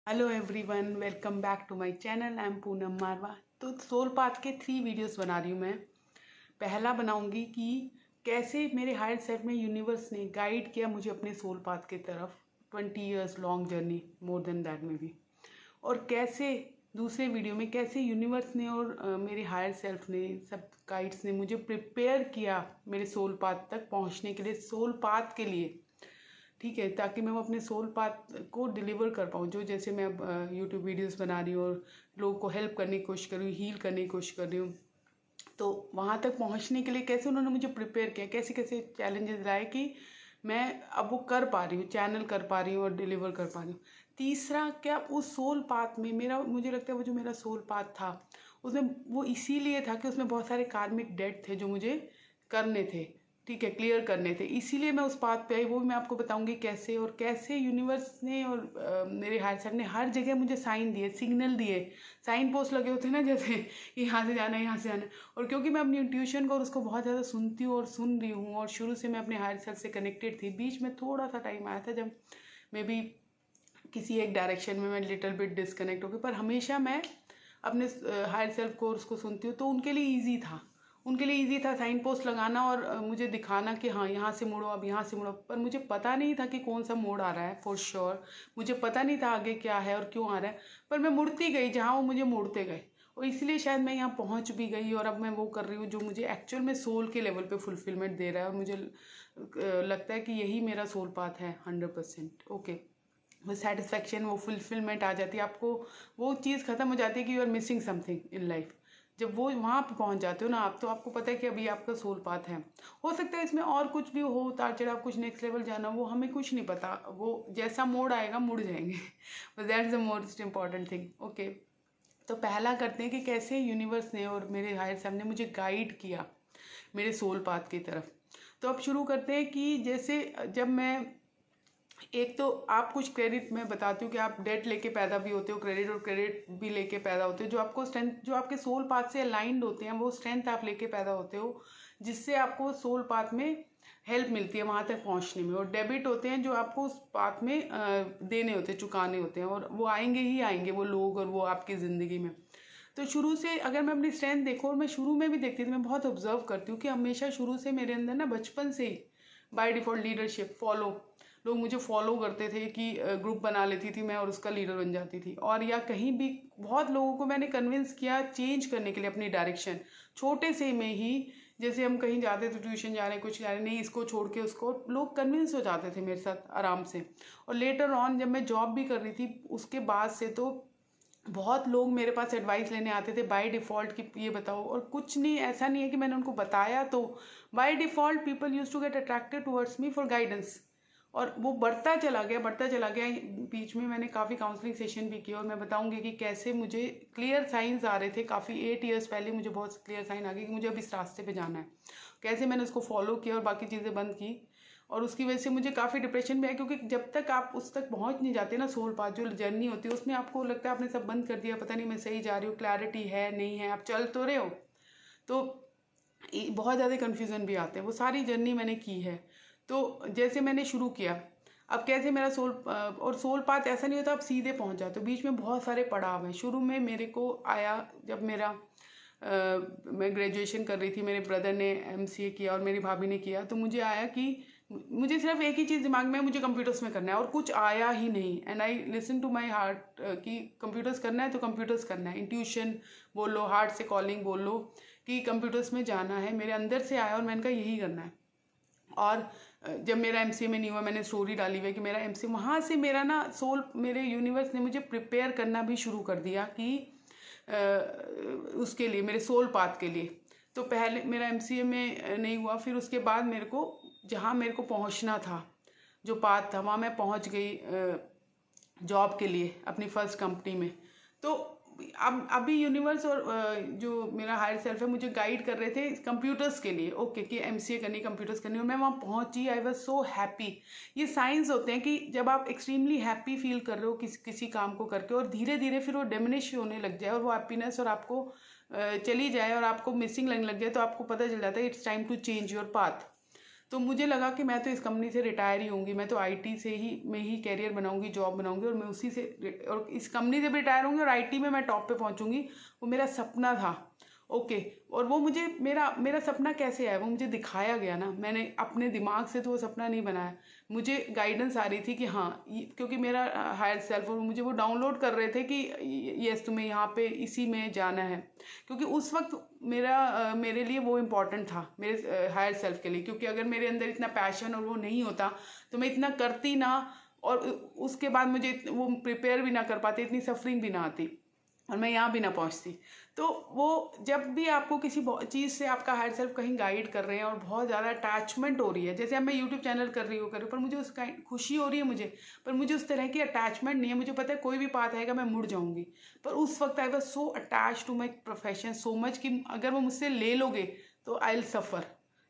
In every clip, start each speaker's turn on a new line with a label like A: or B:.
A: Hello everyone, welcome back to my channel. I am Poonam Marwah. तो soul path के 3 videos बना रही हूँ मैं। पहला बनाऊंगी कि कैसे मेरे हायर सेल्फ में यूनिवर्स ने गाइड किया मुझे अपने सोल पाथ की तरफ। 20 years long journey, more than that में भी। और कैसे दूसरे वीडियो में कैसे यूनिवर्स ने और मेरे हायर सेल्फ ने, सब गाइड्स ने मुझे प्रिपेयर किया मेरे सोल पाथ तक पहुँचने के लिए, सोल पाथ के लिए। ठीक है, ताकि मैं वो अपने सोल पाथ को डिलीवर कर पाऊँ। जो जैसे मैं अब यूट्यूब वीडियोस बना रही हूँ और लोगों को हेल्प करने की कोशिश कर रही हूँ, हील करने की कोशिश कर रही हूँ। तो वहाँ तक पहुँचने के लिए कैसे उन्होंने मुझे प्रिपेयर किया, कैसे कैसे चैलेंजेस लाए कि मैं अब वो कर पा रही हूँ, चैनल कर पा रही हूँ और डिलीवर कर पा रही हूँ। तीसरा, क्या उस सोल पाथ में मेरा, मुझे लगता है वो जो मेरा सोल पाथ था उसमें वो इसीलिए था कि उसमें बहुत सारे कार्मिक डेट थे जो मुझे करने थे। ठीक है, क्लियर करने थे, इसीलिए मैं उस पाथ पे आई। वो भी मैं आपको बताऊंगी कैसे, और कैसे यूनिवर्स ने और मेरे हायर सेल्फ ने हर जगह मुझे साइन दिए, सिग्नल दिए। साइन पोस्ट लगे होते हैं ना, जैसे कि यहाँ से जाना है, यहाँ से जाना है। और क्योंकि मैं अपनी इंट्यूशन को और उसको बहुत ज़्यादा सुनती हूँ और सुन रही हूँ, और शुरू से मैं अपने हायर सेल्फ से कनेक्टेड थी। बीच में थोड़ा सा टाइम आया था जब मे बी किसी एक डायरेक्शन में मैं लिटिल बिट डिस्कनेक्ट हो गई, पर हमेशा मैं अपने हायर सेल्फ को और उसको सुनती हूँ। तो उनके लिए ईजी था, उनके लिए ईजी था साइन पोस्ट लगाना और मुझे दिखाना कि हाँ यहाँ से मुड़ो, अब यहाँ से मुड़ो। पर मुझे पता नहीं था कि कौन सा मोड़ आ रहा है फॉर श्योर। मुझे पता नहीं था आगे क्या है और क्यों आ रहा है, पर मैं मुड़ती गई जहाँ वो मुझे मोड़ते गए, और इसलिए शायद मैं यहाँ पहुँच भी गई। और अब मैं वो कर रही हूँ जो मुझे एक्चुअल में सोल के लेवल पे फुलफिलमेंट दे रहा है, और मुझे लगता है कि यही मेरा सोल पाथ है 100%। ओके, वो सेटिस्फैक्शन, वो फुलफिलमेंट आ जाती है आपको। वो चीज़ ख़त्म हो जाती है कि you are missing something in life. जब वो वहाँ पे पहुँच जाते हो ना आप, तो आपको पता है कि अभी आपका सोल पाथ है। हो सकता है इसमें और कुछ भी हो, उतार चढ़ाव, कुछ नेक्स्ट लेवल जाना, वो हमें कुछ नहीं पता। वो जैसा मोड़ आएगा मुड़ जाएंगे बस that is the most important thing. Okay, तो पहला करते हैं कि कैसे यूनिवर्स ने और मेरे हायर सेल्फ ने मुझे गाइड किया मेरे सोल पाथ की तरफ। तो अब शुरू करते हैं कि जैसे जब मैं, एक तो आप कुछ क्रेडिट मैं बताती हूँ कि आप डेट लेके पैदा भी होते हो, क्रेडिट और क्रेडिट भी लेके पैदा होते हो। जो आपको स्ट्रेंथ, जो आपके सोल पाथ से अलाइंड होते हैं, वो स्ट्रेंथ आप लेके पैदा होते हो, जिससे आपको सोल पाथ में हेल्प मिलती है वहाँ तक पहुँचने में। और डेबिट होते हैं जो आपको उस पाथ में देने होते हैं, चुकाने होते हैं, और वो आएंगे ही आएंगे, वो लोग और वो आपकी ज़िंदगी में। तो शुरू से अगर मैं अपनी स्ट्रेंथ देखूँ, और मैं शुरू में भी देखती थी, मैं बहुत ऑब्जर्व करती हूँ कि हमेशा शुरू से मेरे अंदर ना, बचपन से ही बाय डिफ़ॉल्ट लीडरशिप, फॉलो, लोग मुझे फॉलो करते थे कि ग्रुप बना लेती थी मैं और उसका लीडर बन जाती थी। और या कहीं भी बहुत लोगों को मैंने कन्विंस किया चेंज करने के लिए अपनी डायरेक्शन, छोटे से में ही। जैसे हम कहीं जाते थे, ट्यूशन जा रहे हैं, कुछ जा रहे हैं, नहीं इसको छोड़ के उसको, लोग कन्विंस हो जाते थे मेरे साथ आराम से। और लेटर ऑन जब मैं जॉब भी कर रही थी उसके बाद से, तो बहुत लोग मेरे पास एडवाइस लेने आते थे बाय डिफ़ॉल्ट कि ये बताओ। और कुछ नहीं, ऐसा नहीं है कि मैंने उनको बताया, तो by default people used to get attracted towards me for guidance. और वो बढ़ता चला गया, बढ़ता चला गया। बीच में मैंने काफ़ी काउंसलिंग सेशन भी किया, और मैं बताऊंगी कि कैसे मुझे क्लियर साइंस आ रहे थे। काफ़ी 8 इयर्स पहले मुझे बहुत क्लियर साइन आ गई कि मुझे अब इस रास्ते पे जाना है। कैसे मैंने उसको फॉलो किया और बाकी चीज़ें बंद की। और उसकी वजह से मुझे काफ़ी डिप्रेशन भी आया, क्योंकि जब तक आप उस तक पहुंच नहीं जाते ना, सोल पाथ जो जर्नी होती है, उसमें आपको लगता है आपने सब बंद कर दिया, पता नहीं मैं सही जा रही हूँ, क्लैरिटी है नहीं है, आप चल तो रहे हो, तो बहुत ज़्यादा कन्फ्यूज़न भी आते हैं। वो सारी जर्नी मैंने की है। तो जैसे मैंने शुरू किया, अब कैसे मेरा सोल, और सोल पाथ ऐसा नहीं होता आप सीधे पहुंच जाते हो, बीच में बहुत सारे पड़ाव हैं। शुरू में मेरे को आया जब मेरा मैं ग्रेजुएशन कर रही थी, मेरे ब्रदर ने एमसीए किया और मेरी भाभी ने किया, तो मुझे आया कि मुझे सिर्फ एक ही चीज़ दिमाग में है, मुझे कंप्यूटर्स में करना है, और कुछ आया ही नहीं। And I listen to my heart कि कंप्यूटर्स करना है तो कंप्यूटर्स करना है। इंट्यूशन बोल लो, हार्ट से कॉलिंग बोल लो, कि कंप्यूटर्स में जाना है, मेरे अंदर से आया और मैंने कहा यही करना है। और जब मेरा एमसीए में नहीं हुआ, मैंने स्टोरी डाली हुई है कि मेरा एमसीए, वहाँ से मेरा ना सोल, मेरे यूनिवर्स ने मुझे प्रिपेयर करना भी शुरू कर दिया कि उसके लिए, मेरे सोल पाथ के लिए। तो पहले मेरा एमसीए में नहीं हुआ, फिर उसके बाद मेरे को जहाँ मेरे को पहुँचना था, जो पाथ था, वहाँ मैं पहुँच गई जॉब के लिए अपनी फर्स्ट कंपनी में। तो अब अभी यूनिवर्स और जो मेरा हायर सेल्फ है मुझे गाइड कर रहे थे कंप्यूटर्स के लिए। ओके, कि एमसीए करनी, कंप्यूटर्स करनी, और मैं वहाँ पहुँची। I was so happy. ये साइंस होते हैं कि जब आप एक्सट्रीमली हैप्पी फील कर रहे हो किसी काम को करके, और धीरे धीरे फिर वो डिमिनिश होने लग जाए, और वो हैप्पीनेस और आपको चली जाए, और आपको मिसिंग लगने लग जाए, तो आपको पता चल जाता है it's time to change your path. तो मुझे लगा कि मैं तो इस कंपनी से रिटायर ही होंगी, मैं तो आईटी से ही में ही कैरियर बनाऊंगी, जॉब बनाऊंगी और मैं उसी से और इस कंपनी से भी रिटायर होंगी और आईटी में मैं टॉप पे पहुंचूंगी। वो मेरा सपना था। ओके। और वो मुझे मेरा मेरा सपना कैसे आया, वो मुझे दिखाया गया ना, मैंने अपने दिमाग से तो वो सपना नहीं बनाया। मुझे गाइडेंस आ रही थी कि हाँ क्योंकि मेरा हायर सेल्फ और मुझे वो डाउनलोड कर रहे थे कि यस तुम्हें यहाँ पे इसी में जाना है। क्योंकि उस वक्त मेरे लिए वो इम्पोर्टेंट था, मेरे हायर सेल्फ के लिए। क्योंकि अगर मेरे अंदर इतना पैशन और वो नहीं होता तो मैं इतना करती ना, और उसके बाद मुझे वो प्रिपेयर भी ना कर पाती, इतनी सफरिंग भी ना आती और मैं यहाँ भी ना पहुँचती। तो वो जब भी आपको किसी चीज़ से आपका हायर सेल्फ कहीं गाइड कर रहे हैं और बहुत ज़्यादा अटैचमेंट हो रही है, जैसे अब मैं यूट्यूब चैनल कर रही हूँ पर मुझे उसका खुशी हो रही है मुझे, पर मुझे उस तरह की अटैचमेंट नहीं है। मुझे पता है कोई भी पाथ आएगा मैं मुड़ जाऊँगी, पर उस वक्त I was so attach to my profession so much कि अगर वो मुझसे ले लोगे तो आई विल सफ़र।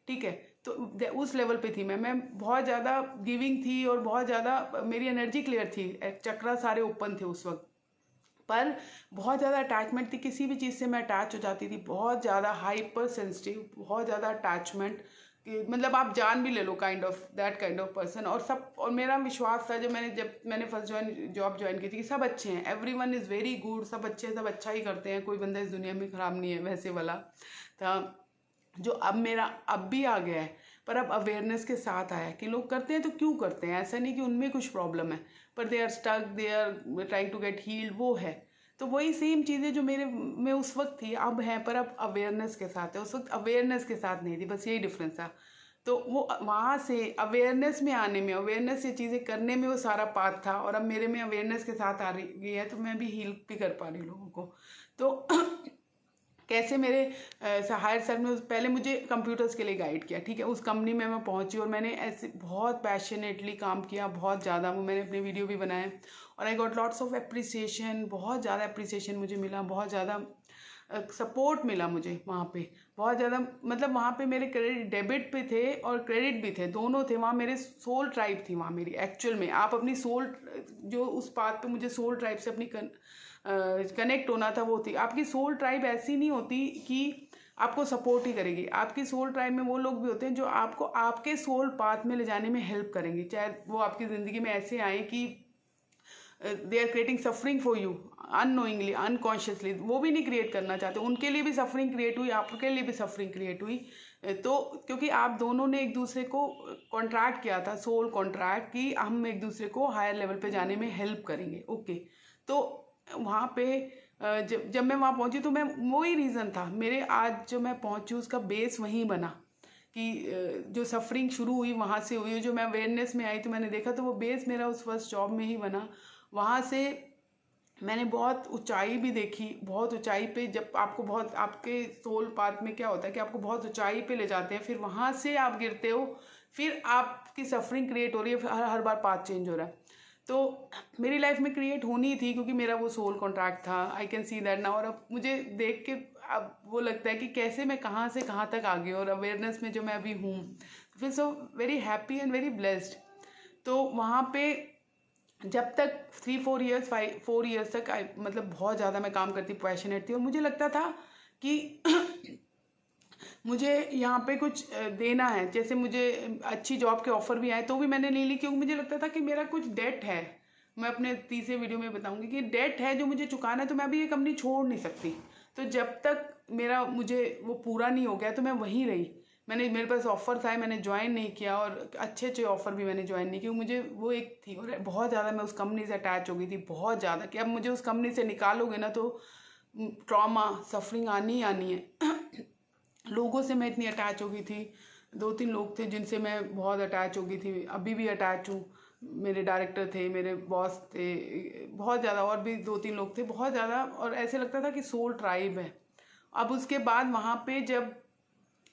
A: ठीक है। तो उस लेवल पे थी मैं बहुत ज़्यादा गिविंग थी और बहुत ज़्यादा मेरी एनर्जी क्लियर थी, चक्रा सारे ओपन थे उस वक्त। पर बहुत ज़्यादा अटैचमेंट थी, किसी भी चीज़ से मैं अटैच हो जाती थी, बहुत ज़्यादा हाइपर सेंसिटिव, बहुत ज़्यादा अटैचमेंट कि मतलब आप जान भी ले लो, kind of that kind of person. और मेरा विश्वास था जब मैंने फर्स्ट जॉब ज्वाइन की थी कि सब अच्छे हैं, एवरीवन इज़ वेरी गुड, सब अच्छे हैं, सब अच्छा ही करते हैं, कोई बंदा इस दुनिया में ख़राब नहीं है, वैसे वाला था जो अब भी आ गया है। पर अब अवेयरनेस के साथ आया कि लोग करते हैं तो क्यों करते हैं, ऐसा नहीं कि उनमें कुछ प्रॉब्लम है, पर they are stuck, they are trying to get healed, वो है। तो वही सेम चीज़ें जो मेरे में उस वक्त थी अब हैं, पर अब अवेयरनेस के साथ है, उस वक्त अवेयरनेस के साथ नहीं थी, बस यही डिफरेंस था। तो वो वहाँ से अवेयरनेस में आने में, अवेयरनेस से चीज़ें करने में वो सारा पाथ था, और अब मेरे में अवेयरनेस के साथ आ रही है तो मैं भी हील भी कर पा रही हूँ लोगों को। तो कैसे मेरे हायर सेल्फ ने पहले मुझे कंप्यूटर्स के लिए गाइड किया। ठीक है। उस कंपनी में मैं पहुंची और मैंने ऐसे बहुत पैशनेटली काम किया, बहुत ज़्यादा, वो मैंने अपने वीडियो भी बनाए और I got lots of appreciation, बहुत ज़्यादा एप्रिसिएशन मुझे मिला, बहुत ज़्यादा सपोर्ट मिला मुझे वहाँ पे, बहुत ज़्यादा। मतलब वहाँ पे मेरे क्रेडिट डेबिट पे थे और क्रेडिट भी थे, दोनों थे वहाँ। मेरे सोल ट्राइब थी वहाँ मेरी, एक्चुअल में आप अपनी सोल, जो उस बात पे मुझे सोल ट्राइब से अपनी कनेक्ट होना था, वो थी। आपकी सोल ट्राइब ऐसी नहीं होती कि आपको सपोर्ट ही करेगी, आपकी सोल ट्राइब में वो लोग भी होते हैं जो आपको आपके सोल पाथ में ले जाने में हेल्प करेंगे, चाहे वो आपकी ज़िंदगी में ऐसे आए कि they are creating suffering for you unknowingly, unconsciously, वो भी नहीं क्रिएट करना चाहते, उनके लिए भी सफरिंग क्रिएट हुई, आपके लिए भी सफरिंग क्रिएट हुई। तो क्योंकि आप दोनों ने एक दूसरे को कॉन्ट्रैक्ट किया था, सोल कॉन्ट्रैक्ट, कि हम एक दूसरे को हायर लेवल पे जाने में हेल्प करेंगे। ओके। तो वहाँ पे जब मैं वहाँ पहुँची तो मैं, वही रीज़न था मेरे, आज जो मैं पहुँची उसका बेस वहीं बना कि जो सफरिंग शुरू हुई वहाँ से हुई, जो मैं अवेयरनेस में आई तो मैंने देखा, तो वो बेस मेरा उस फर्स्ट जॉब में ही बना। वहाँ से मैंने बहुत ऊंचाई भी देखी, बहुत ऊंचाई पे, जब आपको बहुत, आपके सोल पाथ में क्या होता है कि आपको बहुत ऊंचाई पे ले जाते हैं, फिर वहाँ से आप गिरते हो, फिर आपकी सफरिंग क्रिएट हो रही है, फिर हर बार पाथ चेंज हो रहा है। तो मेरी लाइफ में क्रिएट होनी थी क्योंकि मेरा वो सोल कॉन्ट्रैक्ट था, I can see that now. और अब मुझे देख के अब वो लगता है कि कैसे मैं कहाँ से कहाँ तक आ गई और अवेयरनेस में जो मैं अभी हूँ, फिर so very happy and very blessed. तो वहाँ पे जब तक 3-4 ईयर्स 4 ईयर्स तक मतलब बहुत ज़्यादा मैं काम करती, पैशनेट थी, और मुझे लगता था कि मुझे यहाँ पे कुछ देना है। जैसे मुझे अच्छी जॉब के ऑफ़र भी आए तो भी मैंने नहीं ली, क्योंकि मुझे लगता था कि मेरा कुछ डेट है। मैं अपने तीसरे वीडियो में बताऊंगी कि डेट है जो मुझे चुकाना है, तो मैं अभी ये कंपनी छोड़ नहीं सकती। तो जब तक मेरा मुझे वो पूरा नहीं हो गया तो मैं वहीं रही। मेरे पास ऑफ़र्स आए, मैंने ज्वाइन नहीं किया, और अच्छे अच्छे ऑफ़र भी मैंने ज्वाइन नहीं किया। मुझे वो एक थी, और बहुत ज़्यादा मैं उस कंपनी से अटैच हो गई थी, बहुत ज़्यादा, कि अब मुझे उस कंपनी से निकालोगे ना तो ट्रॉमा, सफरिंग आनी ही आनी है। लोगों से मैं इतनी अटैच हो गई थी, 2-3 लोग थे जिनसे मैं बहुत अटैच हो गई थी, अभी भी अटैच हूँ। मेरे डायरेक्टर थे, मेरे बॉस थे, बहुत ज़्यादा, और भी 2-3 लोग थे, बहुत ज़्यादा, और ऐसे लगता था कि सोल ट्राइब है। अब उसके बाद वहाँ पे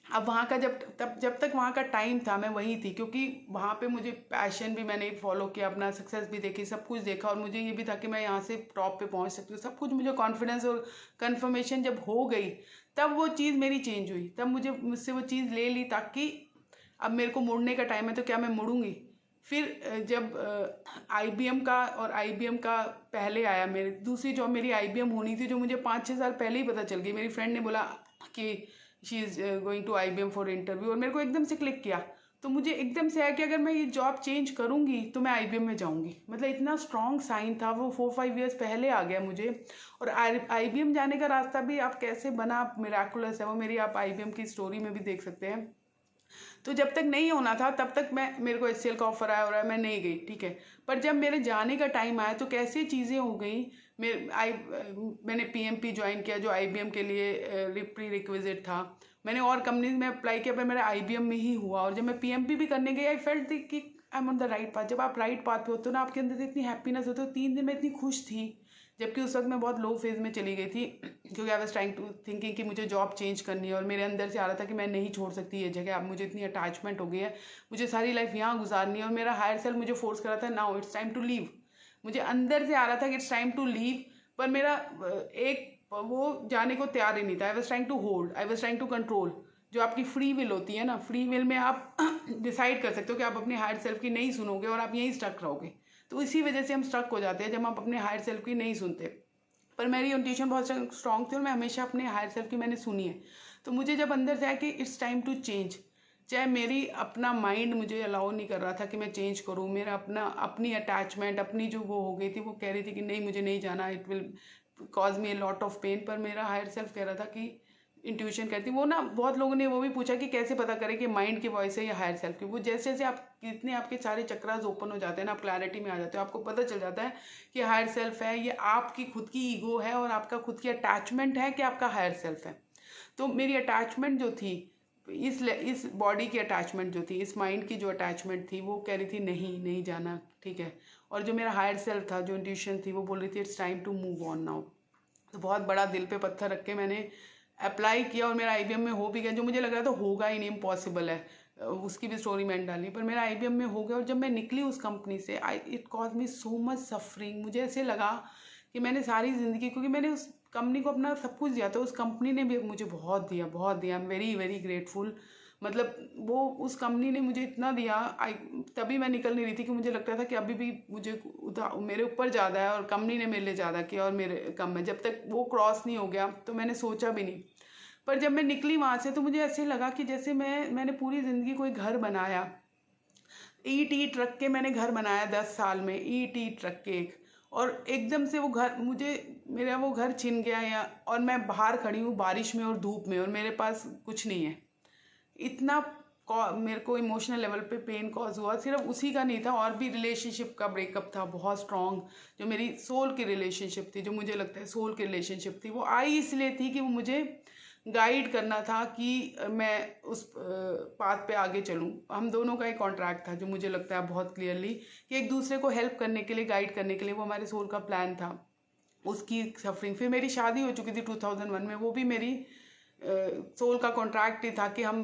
A: अब वहाँ का जब तक वहाँ का टाइम था मैं वहीं थी, क्योंकि वहाँ पे मुझे पैशन भी मैंने फॉलो किया, अपना सक्सेस भी देखी, सब कुछ देखा, और मुझे ये भी था कि मैं यहाँ से टॉप पे पहुँच सकती हूँ, सब कुछ मुझे कॉन्फिडेंस और कन्फर्मेशन जब हो गई, तब वो चीज़ मेरी चेंज हुई, तब मुझसे वो चीज़ ले ली, ताकि अब मेरे को मुड़ने का टाइम है तो क्या मैं मुड़ूंगी। फिर जब IBM का, और IBM का पहले आया, मेरी दूसरी जॉब मेरी IBM होनी थी, जो मुझे 5-6 साल पहले ही पता चल गई। मेरी फ्रेंड ने बोला कि she is going to IBM for interview, और मेरे को एकदम से क्लिक किया। तो मुझे एकदम से आया कि अगर मैं ये जॉब चेंज करूँगी तो मैं आईबीएम में जाऊँगी। मतलब इतना स्ट्रॉन्ग साइन था, वो 4-5 ईयर्स पहले आ गया मुझे। और आईबीएम जाने का रास्ता भी आप कैसे बना, मिराकुलस है वो, मेरी आप आईबीएम की स्टोरी में भी देख सकते हैं। तो जब तक नहीं होना था तब तक मेरे को एचसीएल का ऑफर आया हो रहा है, मैं नहीं गई, ठीक है। पर जब मेरे जाने का टाइम आया तो कैसे चीज़ें हो गई। मैंने पीएमपी ज्वाइन किया जो आईबीएम के लिए प्री रिक्विजिट था। मैंने और कंपनीज में अप्लाई किया पर मेरा आईबीएम में ही हुआ। और जब मैं पीएमपी भी करने गई, आई फेल्ट कि I am on the right path. जब आप राइट पाथ पे होते हो ना, आपके अंदर से इतनी हैप्पीनेस होती है। 3 दिन में इतनी खुश थी, जबकि उस वक्त मैं बहुत लो फेज में चली गई थी, क्योंकि I was trying to thinking कि मुझे जॉब चेंज करनी है। और मेरे अंदर से आ रहा था कि मैं नहीं छोड़ सकती ये जगह, अब मुझे इतनी अटैचमेंट हो गई है, मुझे सारी लाइफ यहाँ गुजारनी है। और मेरा हायर सेल्फ मुझे फोर्स कर रहा था, now it's time to leave. मुझे अंदर से आ रहा था कि इट्स टाइम टू लीव, पर मेरा एक वो जाने को तैयार ही नहीं था। I was trying to hold, I was trying to control. जो आपकी फ्री विल होती है ना, फ्री विल में आप डिसाइड कर सकते हो कि आप अपने हायर सेल्फ की नहीं सुनोगे और आप यहीं स्टक रहोगे। तो इसी वजह से हम स्टक हो जाते हैं जब आप अपने हायर सेल्फ की नहीं सुनते। पर मेरी इंट्यूशन बहुत स्ट्रॉन्ग थी और मैं हमेशा अपने हायर सेल्फ की मैंने सुनी है। तो मुझे जब अंदर से आया कि इट्स टाइम टू चेंज, चाहे मेरी अपना माइंड मुझे अलाउ नहीं कर रहा था कि मैं चेंज करूँ, मेरा अपनी अटैचमेंट अपनी जो वो हो गई थी, वो कह रही थी कि नहीं मुझे नहीं जाना, it will cause me a lot of pain. पर मेरा हायर सेल्फ कह रहा था कि इंट्यूशन कहती वो ना, बहुत लोगों ने वो भी पूछा कि कैसे पता करें कि माइंड की वॉइस है या हायर सेल्फ की। वो जैसे जैसे आप कितने आपके सारे चक्रास ओपन हो जाते हैं ना, आप क्लैरिटी में आ जाते हो, आपको पता चल जाता है कि हायर सेल्फ है, ये आपकी खुद की ईगो है और आपका खुद की अटैचमेंट है कि आपका हायर सेल्फ है। तो मेरी अटैचमेंट जो थी, इस बॉडी की अटैचमेंट जो थी, इस माइंड की जो अटैचमेंट थी, वो कह रही थी नहीं नहीं जाना, ठीक है। और जो मेरा हायर सेल्फ था, जो इंट्यूशन थी, वो बोल रही थी it's time to move on now. तो बहुत बड़ा दिल पे पत्थर रख के मैंने अप्लाई किया और मेरा आईबीएम में हो भी गया। जो मुझे लग रहा था होगा ही नहीं, इम्पॉसिबल है, उसकी भी स्टोरी मैंने डाली, पर मेरा आईबीएम में हो गया। और जब मैं निकली उस कंपनी से, it cause me so much suffering. मुझे ऐसे लगा कि मैंने सारी ज़िंदगी, क्योंकि मैंने उस कंपनी को अपना सब कुछ दिया था, उस कंपनी ने भी मुझे बहुत दिया, बहुत दिया। I am very very grateful. मतलब वो उस कंपनी ने मुझे इतना दिया, तभी मैं निकल नहीं रही थी कि मुझे लगता था कि अभी भी मुझे मेरे ऊपर ज़्यादा है और कंपनी ने मेरे लिए ज़्यादा किया और मेरे कम है। जब तक वो क्रॉस नहीं हो गया तो मैंने सोचा भी नहीं। पर जब मैं निकली वहाँ से तो मुझे ऐसे लगा कि जैसे मैंने पूरी ज़िंदगी कोई घर बनाया, ईंट ईंट रख के मैंने घर बनाया 10 साल में, ईंट ईंट रख के एक, और एकदम से वो घर मेरा वो घर छिन गया, या और मैं बाहर खड़ी हूँ बारिश में और धूप में और मेरे पास कुछ नहीं है। इतना मेरे को इमोशनल लेवल पे पेन कॉज हुआ। सिर्फ उसी का नहीं था, और भी रिलेशनशिप का ब्रेकअप था बहुत स्ट्रॉन्ग। जो मेरी सोल की रिलेशनशिप थी, जो मुझे लगता है सोल की रिलेशनशिप थी, वो आई इसलिए थी कि वो मुझे गाइड करना था कि मैं उस पाथ पे आगे चलूँ। हम दोनों का एक कॉन्ट्रैक्ट था, जो मुझे लगता है बहुत क्लियरली कि एक दूसरे को हेल्प करने के लिए, गाइड करने के लिए, वो हमारे सोल का प्लान था। उसकी सफरिंग, फिर मेरी शादी हो चुकी थी 2001 में, वो भी मेरी सोल का कॉन्ट्रैक्ट ही था कि हम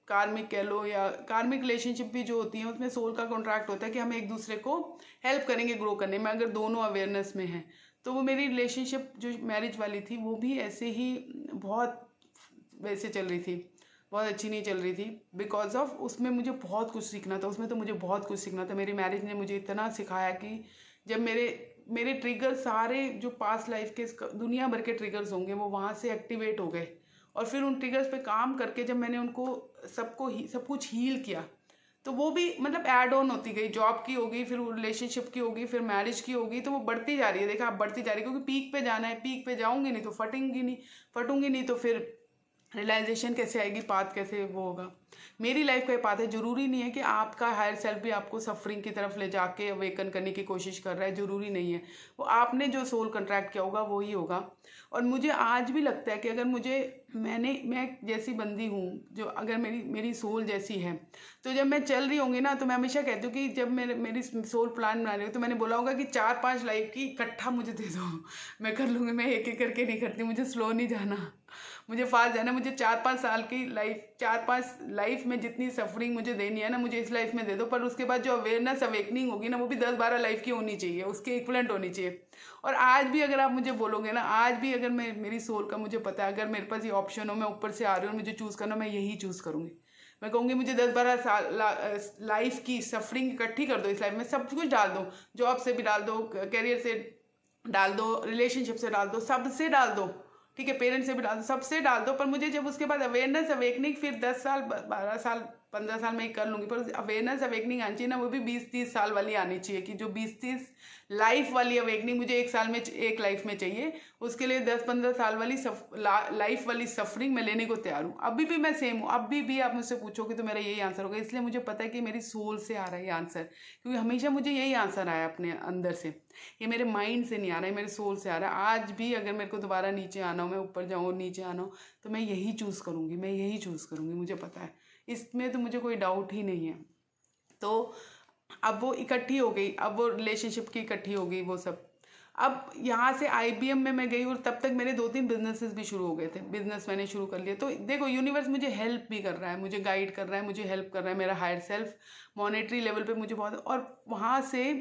A: कार्मिक कह लो या कार्मिक रिलेशनशिप भी जो होती है, उसमें सोल का कॉन्ट्रैक्ट होता है कि हम एक दूसरे को हेल्प करेंगे ग्रो करने में, अगर दोनों अवेयरनेस में हैं। तो वो मेरी रिलेशनशिप जो मैरिज वाली थी, वो भी ऐसे ही बहुत वैसे चल रही थी, बहुत अच्छी नहीं चल रही थी, बिकॉज ऑफ उसमें मुझे बहुत कुछ सीखना था। उसमें तो मुझे बहुत कुछ सीखना था। मेरी मैरिज ने मुझे इतना सिखाया कि जब मेरे ट्रिगर सारे जो पास्ट लाइफ के दुनिया भर के ट्रिगर्स होंगे, वो वहाँ से एक्टिवेट हो गए। और फिर उन ट्रिगर्स पे काम करके जब मैंने उनको सब कुछ हील किया, तो वो भी मतलब ऐड ऑन होती गई। जॉब की होगी, फिर रिलेशनशिप की होगी, फिर मैरिज की होगी, तो वो बढ़ती जा रही है। देखा, आप बढ़ती जा रही है, क्योंकि पीक पे जाना है। पीक पे जाऊंगी नहीं तो फटूंगी नहीं तो फिर रियलाइजेशन कैसे आएगी, पाथ कैसे वो होगा। मेरी लाइफ का ये पाथ है। जरूरी नहीं है कि आपका हायर सेल्फ भी आपको सफरिंग की तरफ ले जाके अवेकन करने की कोशिश कर रहा है, जरूरी नहीं है। वो आपने जो सोल कंट्रैक्ट किया होगा वो ही होगा। और मुझे आज भी लगता है कि अगर मैं जैसी बंदी हूँ, जो अगर मेरी सोल जैसी है, तो जब मैं चल रही होंगी ना, तो मैं हमेशा कहती हूँ कि जब मेरी सोल प्लान बना रही हूँ, तो मैंने बोला होगा कि 4-5 लाइफ की इकट्ठा मुझे दे दो, मैं कर लूँगी। मैं एक एक करके नहीं करती, मुझे स्लो नहीं जाना, मुझे फास्ट जाना। मुझे 4-5 साल की लाइफ, 4-5 लाइफ में जितनी सफरिंग मुझे देनी है ना, मुझे इस लाइफ में दे दो। पर उसके बाद जो अवेयरनेस अवेकनिंग होगी ना, वो भी 10-12 लाइफ की होनी चाहिए, उसके इक्वलेंट होनी चाहिए। और आज भी अगर आप मुझे बोलोगे ना, आज भी अगर मेरी सोल का मुझे पता है, अगर मेरे पास ये ऑप्शन हो, मैं ऊपर से आ रही हूँ, मुझे चूज़ करना, मैं यही चूज़ करूँगी। मैं कहूँगी मुझे 10-12 साल लाइफ की सफरिंग इकट्ठी कर दो, इस लाइफ में सब कुछ डाल दो, जॉब से भी डाल दो, करियर से डाल दो, रिलेशनशिप से डाल दो, सबसे डाल दो, ठीक है, पेरेंट्स से भी डाल दो, सबसे डाल दो। पर मुझे जब उसके बाद अवेयरनेस अवेकनिंग, फिर 10 साल 12 साल 15 साल में ही कर लूँगी, पर अवेयरनेस अवेकनिंग आनी चाहिए ना, वो भी 20-30 साल वाली आनी चाहिए कि जो 20-30 लाइफ वाली अवेकनिंग मुझे एक साल में एक लाइफ में चाहिए, उसके लिए 10-15 साल वाली लाइफ वाली सफरिंग मैं लेने को तैयार हूँ। अभी भी मैं सेम हूँ, अभी भी आप मुझसे पूछोगे तो मेरा यही आंसर होगा, इसलिए मुझे पता है कि मेरी सोल से आ रहा है ये आंसर, क्योंकि हमेशा मुझे यही आंसर आया अपने अंदर से, ये मेरे माइंड से नहीं आ रहा है, मेरे सोल से आ रहा है। आज भी अगर मेरे को दोबारा नीचे आना हो, मैं ऊपर जाऊँ और नीचे आना हो, तो मैं यही चूज़ करूँगी, मैं यही चूज़ करूँगी, मुझे पता है, इसमें तो मुझे कोई डाउट ही नहीं है। तो अब वो इकट्ठी हो गई, अब वो रिलेशनशिप की इकट्ठी हो गई वो सब। अब यहाँ से आईबीएम में मैं गई और तब तक मेरे 2-3 बिजनेसेस भी शुरू हो गए थे, बिजनेस मैंने शुरू कर लिया। तो देखो यूनिवर्स मुझे हेल्प भी कर रहा है, मुझे गाइड कर रहा है, मुझे हेल्प कर रहा है, मेरा हायर सेल्फ मॉनेटरी लेवल पे मुझे बहुत, और वहाँ से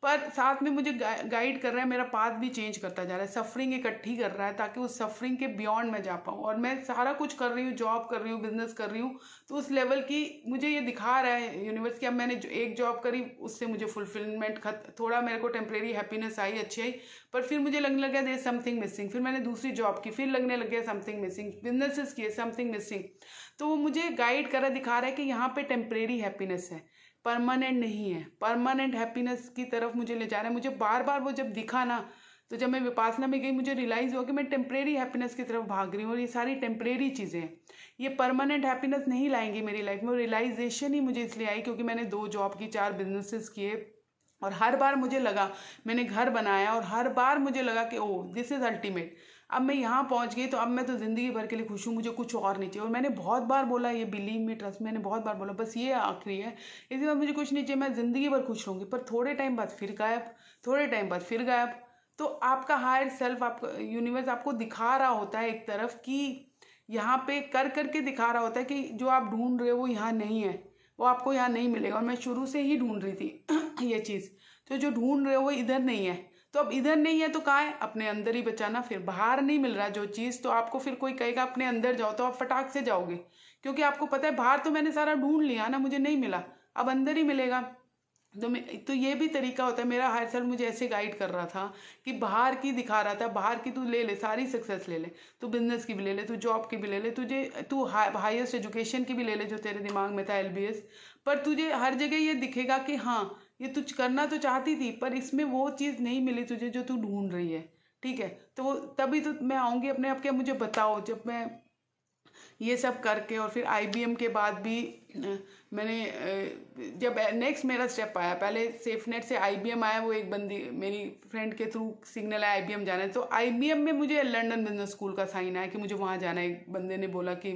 A: पर साथ में मुझे गाइड कर रहा है, मेरा पाथ भी चेंज करता जा रहा है, सफरिंग इकट्ठी कर रहा है ताकि उस सफरिंग के बियॉन्ड मैं जा पाऊँ। और मैं सारा कुछ कर रही हूँ, जॉब कर रही हूँ, बिजनेस कर रही हूँ, तो उस लेवल की मुझे ये दिखा रहा है यूनिवर्स की। अब मैंने जो एक जॉब करी उससे मुझे फुलफिलमेंट थोड़ा मेरे को टेम्परेरी हैप्पीनेस आई, अच्छी आई, पर फिर मुझे लगने लग गया देयर समथिंग मिसिंग। फिर मैंने दूसरी जॉब की, फिर लगने लग गया समथिंग मिसिंग, बिजनेसेस किए, समथिंग मिसिंग। तो वो मुझे गाइड कर रहा, दिखा रहा है कि यहाँ पे टेम्परेरी हैप्पीनेस है, परमानेंट नहीं है, परमानेंट हैप्पीनेस की तरफ मुझे ले जा रहा है। मुझे बार बार वो जब दिखा ना, तो जब मैं विपासना में गई मुझे रियलाइज़ हुआ कि मैं टेम्परेरी हैप्पीनेस की तरफ भाग रही हूँ, और ये सारी टेम्परेरी चीज़ें हैं, ये परमानेंट हैप्पीनेस नहीं लाएंगी मेरी लाइफ में। रियलाइजेशन ही मुझे इसलिए आई क्योंकि मैंने 2 जॉब की, 4 बिजनेसेस किए, और हर बार मुझे लगा, मैंने घर बनाया और हर बार मुझे लगा कि ओह दिस इज़ अल्टीमेट, अब मैं यहाँ पहुँच गई तो अब मैं तो ज़िंदगी भर के लिए खुश हूँ, मुझे कुछ और नहीं चाहिए। और मैंने बहुत बार बोला, ये बिलीव मी ट्रस्ट, मैंने बहुत बार बोला बस ये आखिरी है, इसके बाद मुझे कुछ नहीं चाहिए, मैं ज़िंदगी भर खुश रहूँगी। पर थोड़े टाइम बाद फिर गायब, थोड़े टाइम बाद फिर गायब। तो आपका हायर सेल्फ, आपका यूनिवर्स आपको दिखा रहा होता है एक तरफ कि यहाँ पे कर करके दिखा रहा होता है कि जो आप ढूंढ रहे हो वो यहाँ नहीं है, वो आपको यहाँ नहीं मिलेगा। और मैं शुरू से ही ढूंढ रही थी ये चीज़, तो जो ढूंढ रहे हो वो इधर नहीं है। तो अब इधर नहीं है तो कहाँ है? अपने अंदर ही बचाना। फिर बाहर नहीं मिल रहा जो चीज़, तो आपको फिर कोई कहेगा अपने अंदर जाओ, तो आप फटाक से जाओगे, क्योंकि आपको पता है बाहर तो मैंने सारा ढूंढ लिया ना, मुझे नहीं मिला, अब अंदर ही मिलेगा। तो ये भी तरीका होता है। मेरा हायर सेल्फ मुझे ऐसे गाइड कर रहा था कि बाहर की दिखा रहा था, बाहर की तू ले ले, सारी सक्सेस ले ले, तू बिजनेस की भी ले ले, तू जॉब की भी ले ले, तू हाईएस्ट एजुकेशन की भी ले ले जो तेरे दिमाग में था, एलबीएस। पर तुझे हर जगह ये दिखेगा कि हाँ ये तुझ करना तो चाहती थी, पर इसमें वो चीज़ नहीं मिली तुझे जो तू ढूंढ रही है। ठीक है, तो तभी तो मैं आऊँगी अपने आप के, मुझे बताओ। जब मैं ये सब करके और फिर आईबीएम के बाद भी मैंने जब नेक्स्ट मेरा स्टेप आया, पहले सेफनेट से आईबीएम आया, वो एक बंदी मेरी फ्रेंड के थ्रू सिग्नल है आईबीएम जाना है, तो आईबीएम में मुझे लंदन बिजनेस स्कूल का साइन आया कि मुझे वहाँ जाना है। एक बंदे ने बोला कि,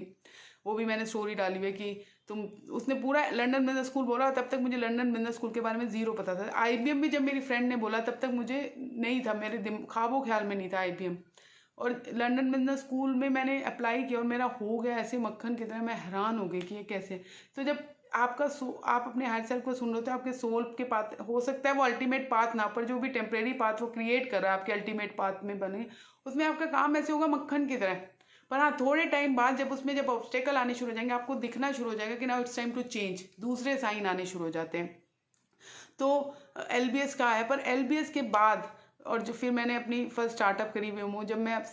A: वो भी मैंने स्टोरी डाली हुई है कि तुम, उसने पूरा लंदन बिजनेस स्कूल बोला, तब तक मुझे लंदन बिजनेस स्कूल के बारे में ज़ीरो पता था। आईबीएम भी जब मेरी फ्रेंड ने बोला तब तक मुझे नहीं था, मेरे ख्वाबों ख्याल में नहीं था आईबीएम। और लंदन बिजनेस स्कूल में मैंने अप्लाई किया और मेरा हो गया ऐसे मक्खन की तरह, मैं हैरान हो गई कि ये कैसे। तो जब आप अपने हायर सेल्फ को सुन रहे हो तो आपके सोल के पाथ, हो सकता है वो अल्टीमेट पाथ ना, पर जो भी टेम्परेरी पाथ वो क्रिएट कर रहा है आपके अल्टीमेट पाथ में बने, उसमें आपका काम ऐसे होगा मक्खन की तरह। पर हाँ, थोड़े टाइम बाद जब ऑब्स्टेकल आने शुरू हो जाएंगे, आपको दिखना शुरू हो जाएगा कि now it's time to change, दूसरे साइन आने शुरू हो जाते हैं। तो एलबीएस का है, पर एलबीएस के बाद और जो फिर मैंने अपनी फर्स्ट स्टार्टअप करी वेमो, जब मैं अब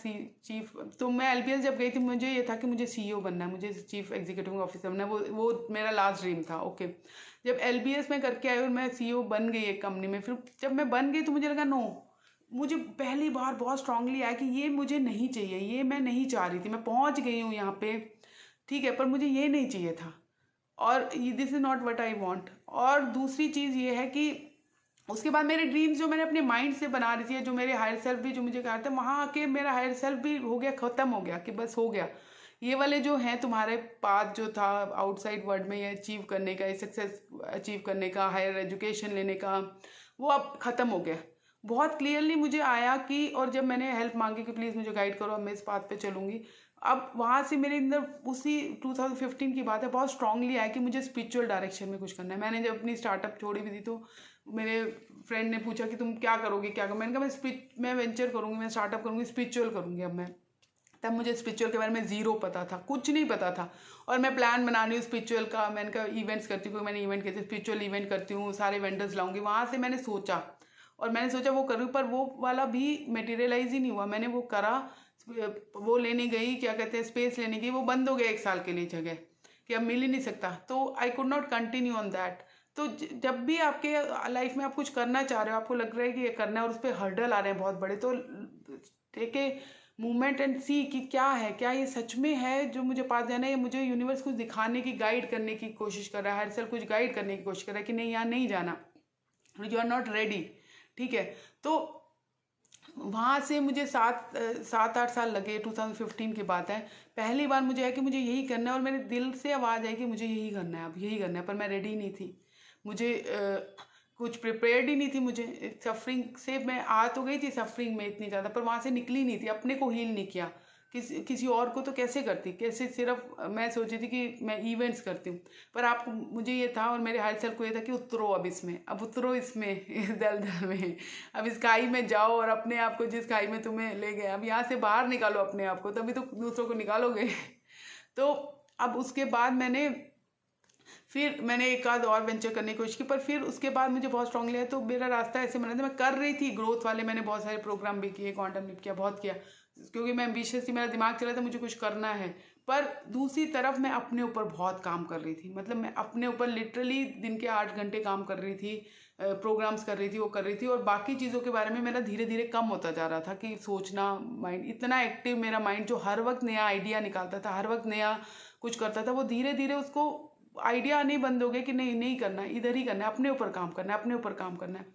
A: चीफ, तो मैं एलबीएस जब गई थी मुझे ये था कि मुझे सीईओ बनना है, मुझे चीफ एग्जीक्यूटिव ऑफिसर बनना है, वो मेरा लास्ट ड्रीम था। ओके, जब एलबीएस में करके आई और मैं सीईओ बन गई एक कंपनी में, फिर जब मैं बन गई तो मुझे लगा नो, मुझे पहली बार बहुत स्ट्रांगली आया कि ये मुझे नहीं चाहिए, ये मैं नहीं चाह रही थी। मैं पहुंच गई हूँ यहाँ पे, ठीक है, पर मुझे ये नहीं चाहिए था, और this is not what I want. और दूसरी चीज़ ये है कि उसके बाद मेरे ड्रीम्स जो मैंने अपने माइंड से बना रही थी, जो मेरे हायर सेल्फ भी जो मुझे कहा था, वहाँ आके मेरा हायर सेल्फ भी हो गया, ख़त्म हो गया कि बस हो गया, ये वाले जो हैं तुम्हारे पाथ जो था आउटसाइड वर्ल्ड में ये अचीव करने का, ये सक्सेस अचीव करने का, हायर एजुकेशन लेने का, वो अब ख़त्म हो गया। बहुत क्लियरली मुझे आया कि, और जब मैंने हेल्प मांगी कि प्लीज़ मुझे गाइड करो, अब मैं इस पाथ पे चलूँगी, अब वहाँ से मेरे अंदर उसी 2015 की बात है, बहुत स्ट्रांगली आया कि मुझे स्पिरिचुअल डायरेक्शन में कुछ करना है। मैंने जब अपनी स्टार्टअप छोड़ी भी थी तो मेरे फ्रेंड ने पूछा कि तुम क्या करोगे, क्या करो, मैंने कहा मैं वेंचर करूँगी, मैं स्टार्टअप करूँगी, स्पिरिचुअल करूँगी। अब मैं, तब मुझे स्पिरिचुअल के बारे में ज़ीरो पता था, कुछ नहीं पता था, और मैं प्लान बना रही हूँ स्पिरिचुअल का। मैंने कहा इवेंट्स करती हूँ, मैंने इवेंट किए थे, स्पिरिचुअल इवेंट करती हूँ, सारे वेंडर्स लाऊंगी। वहाँ से मैंने सोचा वो करूँ, पर वो वाला भी मटेरियलाइज ही नहीं हुआ। मैंने वो करा, वो लेने गई, क्या कहते हैं, स्पेस लेने गई, वो बंद हो गया 1 साल के लिए जगह। कि अब मिल ही नहीं सकता, तो I could not continue on that. तो जब भी आपके लाइफ में आप कुछ करना चाह रहे हो, आपको लग रहा है कि ये करना है और उस पर हर्डल आ रहे हैं बहुत बड़े, तो टेक ए मूवमेंट एंड सी कि क्या है, क्या ये सच में है जो मुझे पास जाना है, या मुझे यूनिवर्स कुछ दिखाने की, गाइड करने की कोशिश कर रहा है, हर सेल कुछ गाइड करने की कोशिश कर रहा है कि नहीं यहाँ नहीं जाना, यू आर नॉट रेडी। ठीक है, तो वहाँ से मुझे 7-8 साल लगे, 2015 की बात है। पहली बार मुझे है कि मुझे यही करना है, और मेरे दिल से आवाज़ आई कि मुझे यही करना है, अब यही करना है, पर मैं रेडी नहीं थी। मुझे कुछ प्रिपेयर्ड ही नहीं थी। मुझे सफरिंग से मैं आ तो गई थी सफरिंग में इतनी ज़्यादा, पर वहाँ से निकली नहीं थी, अपने को हील नहीं किया। किसी और को तो कैसे करती, कैसे सिर्फ मैं सोची थी कि मैं इवेंट्स करती हूँ, पर आपको मुझे ये था और मेरे हायर सेल को ये था कि उतरो अब इसमें, अब उतरो इसमें इस दलदल में, अब इस खाई में जाओ और अपने आप को जिस खाई में तुम्हें ले गए अब यहाँ से बाहर निकालो अपने आप को, तभी तो दूसरों को निकालोगे। तो अब उसके बाद मैंने एक आध और वेंचर करने की कोशिश की, पर फिर उसके बाद मुझे बहुत स्ट्रांगली है, तो मेरा रास्ता ऐसे बना था। मैं कर रही थी ग्रोथ वाले, मैंने बहुत सारे प्रोग्राम भी किए, क्वांटम लिप किया, बहुत किया, क्योंकि मैं एम्बिशियस थी, मेरा दिमाग चला था मुझे कुछ करना है। पर दूसरी तरफ मैं अपने ऊपर बहुत काम कर रही थी, मतलब मैं अपने ऊपर लिटरली दिन के 8 घंटे काम कर रही थी, प्रोग्राम्स कर रही थी, वो कर रही थी, और बाकी चीज़ों के बारे में मेरा धीरे धीरे कम होता जा रहा था कि सोचना, माइंड इतना एक्टिव, मेरा माइंड जो हर वक्त नया आइडिया निकालता था, हर वक्त नया कुछ करता था, वो धीरे धीरे उसको आइडिया आने बंद हो गए कि नहीं नहीं करना है, इधर ही करना है, अपने ऊपर काम करना है, अपने ऊपर काम करना है।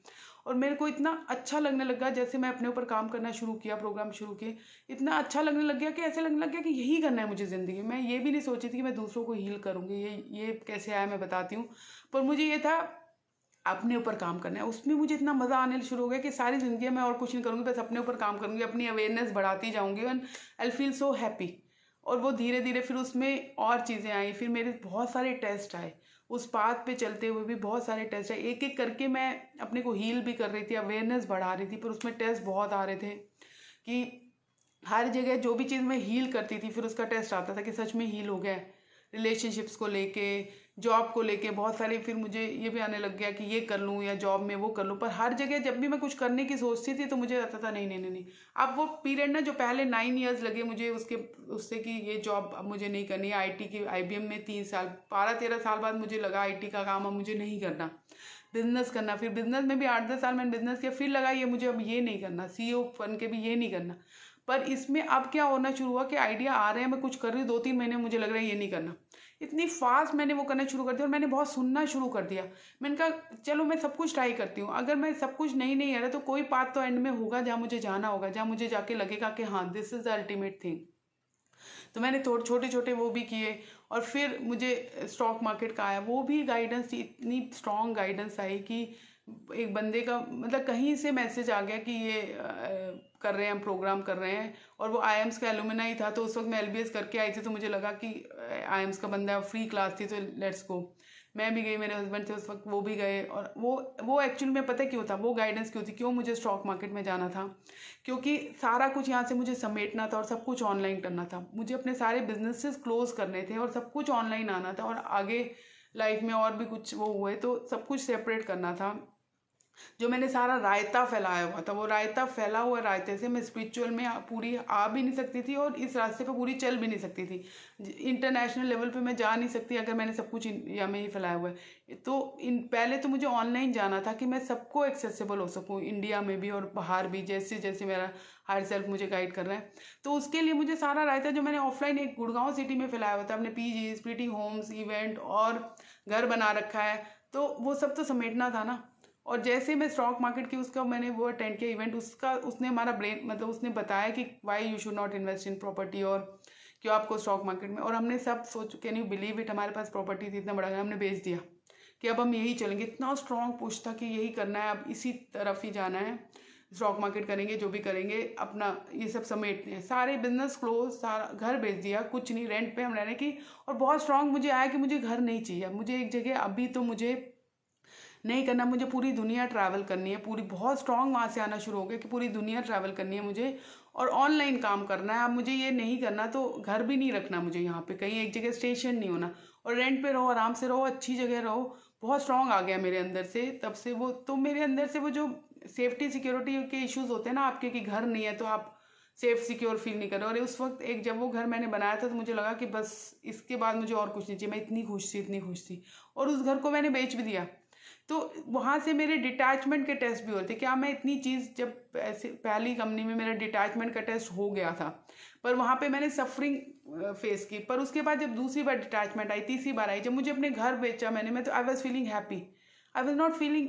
A: और मेरे को इतना अच्छा लगने लगा, जैसे मैं अपने ऊपर काम करना शुरू किया, प्रोग्राम शुरू किए, इतना अच्छा लगने लग गया कि ऐसे लगने लग गया कि यही करना है मुझे ज़िंदगी में। ये भी नहीं सोची थी कि मैं दूसरों को हील करूँगी, ये कैसे आया मैं बताती हूँ, पर मुझे ये था अपने ऊपर काम करना है। उसमें मुझे इतना मज़ा आने शुरू हो गया कि सारी ज़िंदगी मैं और कुछ नहीं करूँगी, बस अपने ऊपर काम करूँगी, अपनी अवेयरनेस बढ़ाती जाऊँगी, and I feel so happy. और वो धीरे धीरे फिर उसमें और चीज़ें आई, फिर मेरे बहुत सारे टेस्ट आए, उस पाथ पे चलते हुए भी बहुत सारे टेस्ट आए, एक एक करके मैं अपने को हील भी कर रही थी, अवेयरनेस बढ़ा रही थी, पर उसमें टेस्ट बहुत आ रहे थे कि हर जगह जो भी चीज़ मैं हील करती थी फिर उसका टेस्ट आता था कि सच में हील हो गया है। रिलेशनशिप्स को लेके, जॉब को लेके बहुत सारे, फिर मुझे ये भी आने लग गया कि ये कर लूँ या जॉब में वो कर लूँ, पर हर जगह जब भी मैं कुछ करने की सोचती थी तो मुझे लगता था नहीं नहीं नहीं नहीं। अब वो पीरियड ना, जो पहले 9 ईयर्स लगे मुझे उससे कि ये जॉब अब मुझे नहीं करनी है, आईटी की IBM में 3 साल, 12-13 साल बाद मुझे लगा आईटी का काम अब मुझे नहीं करना, बिजनेस करना। फिर बिजनेस में भी 8-10 साल मैंने बिजनेस किया, फिर लगा ये मुझे अब ये नहीं करना, CEO बन के भी ये नहीं करना। पर इसमें अब क्या होना शुरू हुआ कि आइडिया आ रहे हैं, मैं कुछ कर रही हूँ, 2-3 महीने मुझे लग रहा है ये नहीं करना, इतनी फास्ट मैंने वो करना शुरू कर दिया, और मैंने बहुत सुनना शुरू कर दिया। मैंने कहा चलो मैं सब कुछ ट्राई करती हूँ, अगर मैं सब कुछ नहीं आ रहा तो कोई पाथ तो एंड में होगा जहाँ मुझे जाना होगा, जहाँ मुझे जाके लगेगा कि हाँ this is the ultimate thing. तो मैंने थोड़े छोटे छोटे वो भी किए, और फिर मुझे स्टॉक मार्केट का आया, वो भी गाइडेंस थी, इतनी स्ट्रॉन्ग गाइडेंस आई कि एक बंदे का मतलब कहीं से मैसेज आ गया कि ये कर रहे हैं, हम प्रोग्राम कर रहे हैं, और वो IIMS का एलुमनाई था। तो उस वक्त मैं LBS करके आई थी, तो मुझे लगा कि IIMS का बंदा, फ्री क्लास थी तो लेट्स गो। मैं भी गई, मेरे हस्बैंड थे उस वक्त, वो भी गए, और वो एक्चुअली में पता क्यों था, वो गाइडेंस क्यों थी, क्यों मुझे स्टॉक मार्केट में जाना था, क्योंकि सारा कुछ यहाँ से मुझे समेटना था और सब कुछ ऑनलाइन करना था, मुझे अपने सारे बिजनेसेस क्लोज करने थे और सब कुछ ऑनलाइन आना था, और आगे लाइफ में और भी कुछ वो हुए तो सब कुछ सेपरेट करना था। जो मैंने सारा रायता फैलाया हुआ था, वो रायता फैला हुआ रायते से मैं स्पिरिचुअल में पूरी आ भी नहीं सकती थी, और इस रास्ते पर पूरी चल भी नहीं सकती थी। इंटरनेशनल लेवल पे मैं जा नहीं सकती अगर मैंने सब कुछ इंडिया में ही फैलाया हुआ है। तो पहले तो मुझे ऑनलाइन जाना था कि मैं सबको एक्सेसिबल हो सकूँ, इंडिया में भी और बाहर भी, जैसे जैसे मेरा हायर सेल्फ मुझे गाइड कर रहा है। तो उसके लिए मुझे सारा रायता जो मैंने ऑफलाइन एक गुड़गांव सिटी में फैलाया हुआ था, अपने PGs, प्रीटी होम्स, इवेंट और घर बना रखा है, तो वो सब तो समेटना था ना। और जैसे मैं स्टॉक मार्केट की उसका मैंने वो अटेंड किया इवेंट, उसका उसने हमारा ब्रेन मतलब उसने बताया कि why you should not invest in property, और क्यों आपको स्टॉक मार्केट में, और हमने सब सोच, कैन यू बिलीव इट, हमारे पास प्रॉपर्टी थी, इतना बड़ा हमने बेच दिया कि अब हम यही चलेंगे। इतना स्ट्रॉन्ग पुश था कि यही करना है, अब इसी तरफ ही जाना है, स्टॉक मार्केट करेंगे, जो भी करेंगे अपना ये सब समेटने हैं, सारे बिजनेस क्लोज, सारा घर बेच दिया, कुछ नहीं, रेंट पे हम रहने की। और बहुत स्ट्रॉन्ग मुझे आया कि मुझे घर नहीं चाहिए, मुझे एक जगह अभी तो मुझे नहीं करना, मुझे पूरी दुनिया ट्रैवल करनी है, पूरी बहुत स्ट्रॉन्ग वहाँ से आना शुरू हो गया कि पूरी दुनिया ट्रैवल करनी है मुझे, और ऑनलाइन काम करना है। अब मुझे ये नहीं करना, तो घर भी नहीं रखना मुझे, यहाँ पे कहीं एक जगह स्टेशन नहीं होना, और रेंट पे रहो, आराम से रहो, अच्छी जगह रहो। बहुत स्ट्रॉन्ग आ गया मेरे अंदर से तब से वो, तो मेरे अंदर से वो जो सेफ्टी सिक्योरिटी के इश्यूज होते हैं ना आपके, कि घर नहीं है तो आप सेफ सिक्योर फील नहीं कर रहे। और उस वक्त एक जब वो घर मैंने बनाया था तो मुझे लगा कि बस इसके बाद मुझे और कुछ नहीं चाहिए, मैं इतनी खुश थी, इतनी खुश थी। और उस घर को मैंने बेच भी दिया। तो वहाँ से मेरे डिटैचमेंट के टेस्ट भी होते। क्या मैं इतनी चीज़, जब ऐसे पहली कंपनी में मेरा डिटैचमेंट का टेस्ट हो गया था, पर वहाँ पे मैंने सफरिंग फेस की। पर उसके बाद जब दूसरी बार डिटैचमेंट आई, तीसरी बार आई, जब मुझे अपने घर बेचा मैंने, मैं तो I was feeling happy, I was not feeling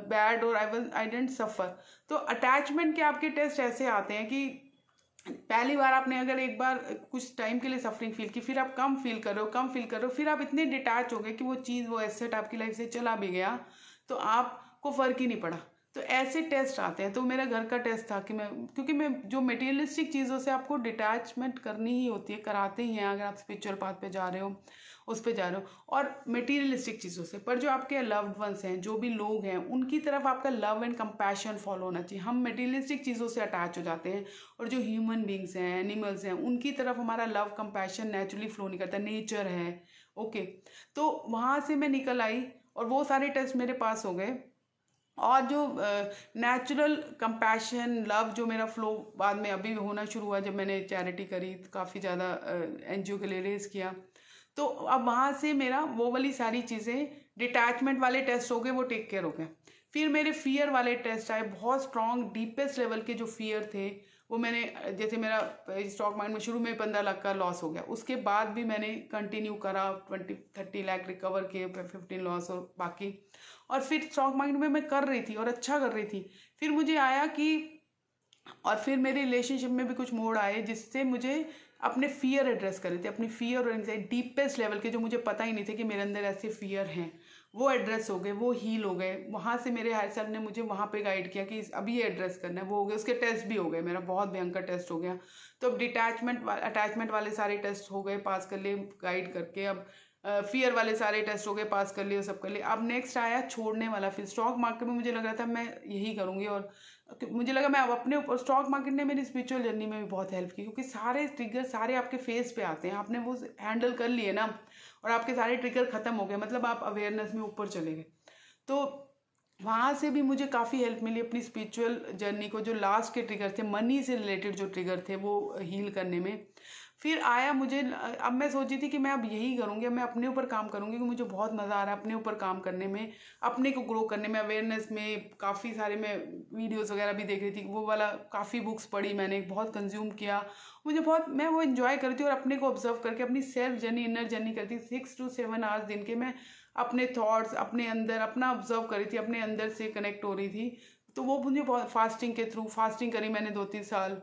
A: bad, और आई डेंट सफ़र। तो अटैचमेंट के आपके टेस्ट ऐसे आते हैं कि पहली बार आपने अगर एक बार कुछ टाइम के लिए सफरिंग फील की, फिर आप कम फील कर रहे हो, कम फील कर रहे हो, फिर आप इतने डिटैच हो गए कि वो चीज़, वो एसेट आपकी लाइफ से चला भी गया तो आपको फ़र्क ही नहीं पड़ा। तो ऐसे टेस्ट आते हैं। तो मेरा घर का टेस्ट था कि मैं, क्योंकि मैं जो मटेरियलिस्टिक चीज़ों से आपको डिटैचमेंट करनी ही होती है, कराते ही हैं अगर आप स्पिरिचुअल पाथ पे जा रहे हो, उस पे जा रहे हो, और मटेरियलिस्टिक चीज़ों से। पर जो आपके लव्ड वंस हैं, जो भी लोग हैं, उनकी तरफ आपका लव एंड कंपैशन फॉलो होना चाहिए। हम मटेरियलिस्टिक चीज़ों से अटैच हो जाते हैं, और जो ह्यूमन बींग्स हैं, एनिमल्स हैं, उनकी तरफ हमारा लव कंपैशन नेचुरली फ्लो नहीं करता, नेचर है। ओके, तो वहाँ से मैं निकल आई और वो सारे टेस्ट मेरे पास हो गए। और जो नेचुरल कंपैशन लव जो मेरा फ्लो बाद में अभी होना शुरू हुआ, जब मैंने चैरिटी करी, काफ़ी ज़्यादा एनजीओ के लिए रेस किया, तो अब वहाँ से मेरा वो वाली सारी चीज़ें, डिटैचमेंट वाले टेस्ट हो गए, वो टेक केयर हो गए। फिर मेरे फियर वाले टेस्ट आए, बहुत स्ट्रॉन्ग डीपेस्ट लेवल के जो फियर थे वो मैंने, जैसे मेरा स्टॉक मार्केट में शुरू में 15 लाख का लॉस हो गया, उसके बाद भी मैंने कंटिन्यू करा, 20-30 लाख रिकवर किए, 15 लॉस और बाकी। और फिर स्टॉक मार्केट में मैं कर रही थी और अच्छा कर रही थी। फिर मुझे आया कि, और फिर मेरे रिलेशनशिप में भी कुछ मोड़ आए जिससे मुझे अपने फियर एड्रेस करे थे, अपनी फियर और एंग्जाइटी डीपेस्ट लेवल के, जो मुझे पता ही नहीं थे कि मेरे अंदर ऐसे फियर हैं, वो एड्रेस हो गए, वो हील हो गए। वहाँ से मेरे हायर सेल्फ ने मुझे वहाँ पे गाइड किया कि अभी ये एड्रेस करना है, वो हो गया। उसके टेस्ट भी हो गए, मेरा बहुत भयंकर टेस्ट हो गया। तो अब डिटैचमेंट अटैचमेंट वाले सारे टेस्ट हो गए, पास कर लिए गाइड करके। अब फियर वाले सारे टेस्ट हो गए, पास कर लिए, सब कर लिए। अब नेक्स्ट आया छोड़ने वाला। फिर स्टॉक मार्केट में मुझे लग रहा था मैं यही करूँगी, और मुझे लगा मैं अब अपने ऊपर, स्टॉक मार्केट ने मेरी स्पिरिचुअल जर्नी में भी बहुत हेल्प की, क्योंकि सारे ट्रिगर सारे आपके फेस पे आते हैं, आपने वो हैंडल कर लिए ना, और आपके सारे ट्रिगर खत्म हो गए, मतलब आप अवेयरनेस में ऊपर चले गए। तो वहाँ से भी मुझे काफ़ी हेल्प मिली अपनी स्पिरिचुअल जर्नी को, जो लास्ट के ट्रिगर थे, मनी से रिलेटेड जो ट्रिगर थे, वो हील करने में। फिर आया मुझे, अब मैं सोची थी कि मैं अब यही करूँगी, अब मैं अपने ऊपर काम करूँगी, क्योंकि मुझे बहुत मज़ा आ रहा है अपने ऊपर काम करने में, अपने को ग्रो करने में, अवेयरनेस में। काफ़ी सारे मैं वीडियोस वगैरह भी देख रही थी, वो वाला काफ़ी बुक्स पढ़ी मैंने, बहुत कंज्यूम किया। मुझे बहुत, मैं वो इन्जॉय करती हूँ, और अपने को ऑब्जर्व करके अपनी सेल्फ जर्नी, इनर जर्नी करती। 6 to 7 आवर्स दिन के मैं अपने थॉट्स, अपने अंदर अपना ऑब्जर्व कर रही थी, अपने अंदर से कनेक्ट हो रही थी। तो वो मुझे बहुत, फास्टिंग के थ्रू, फास्टिंग करी मैंने 2-3 साल,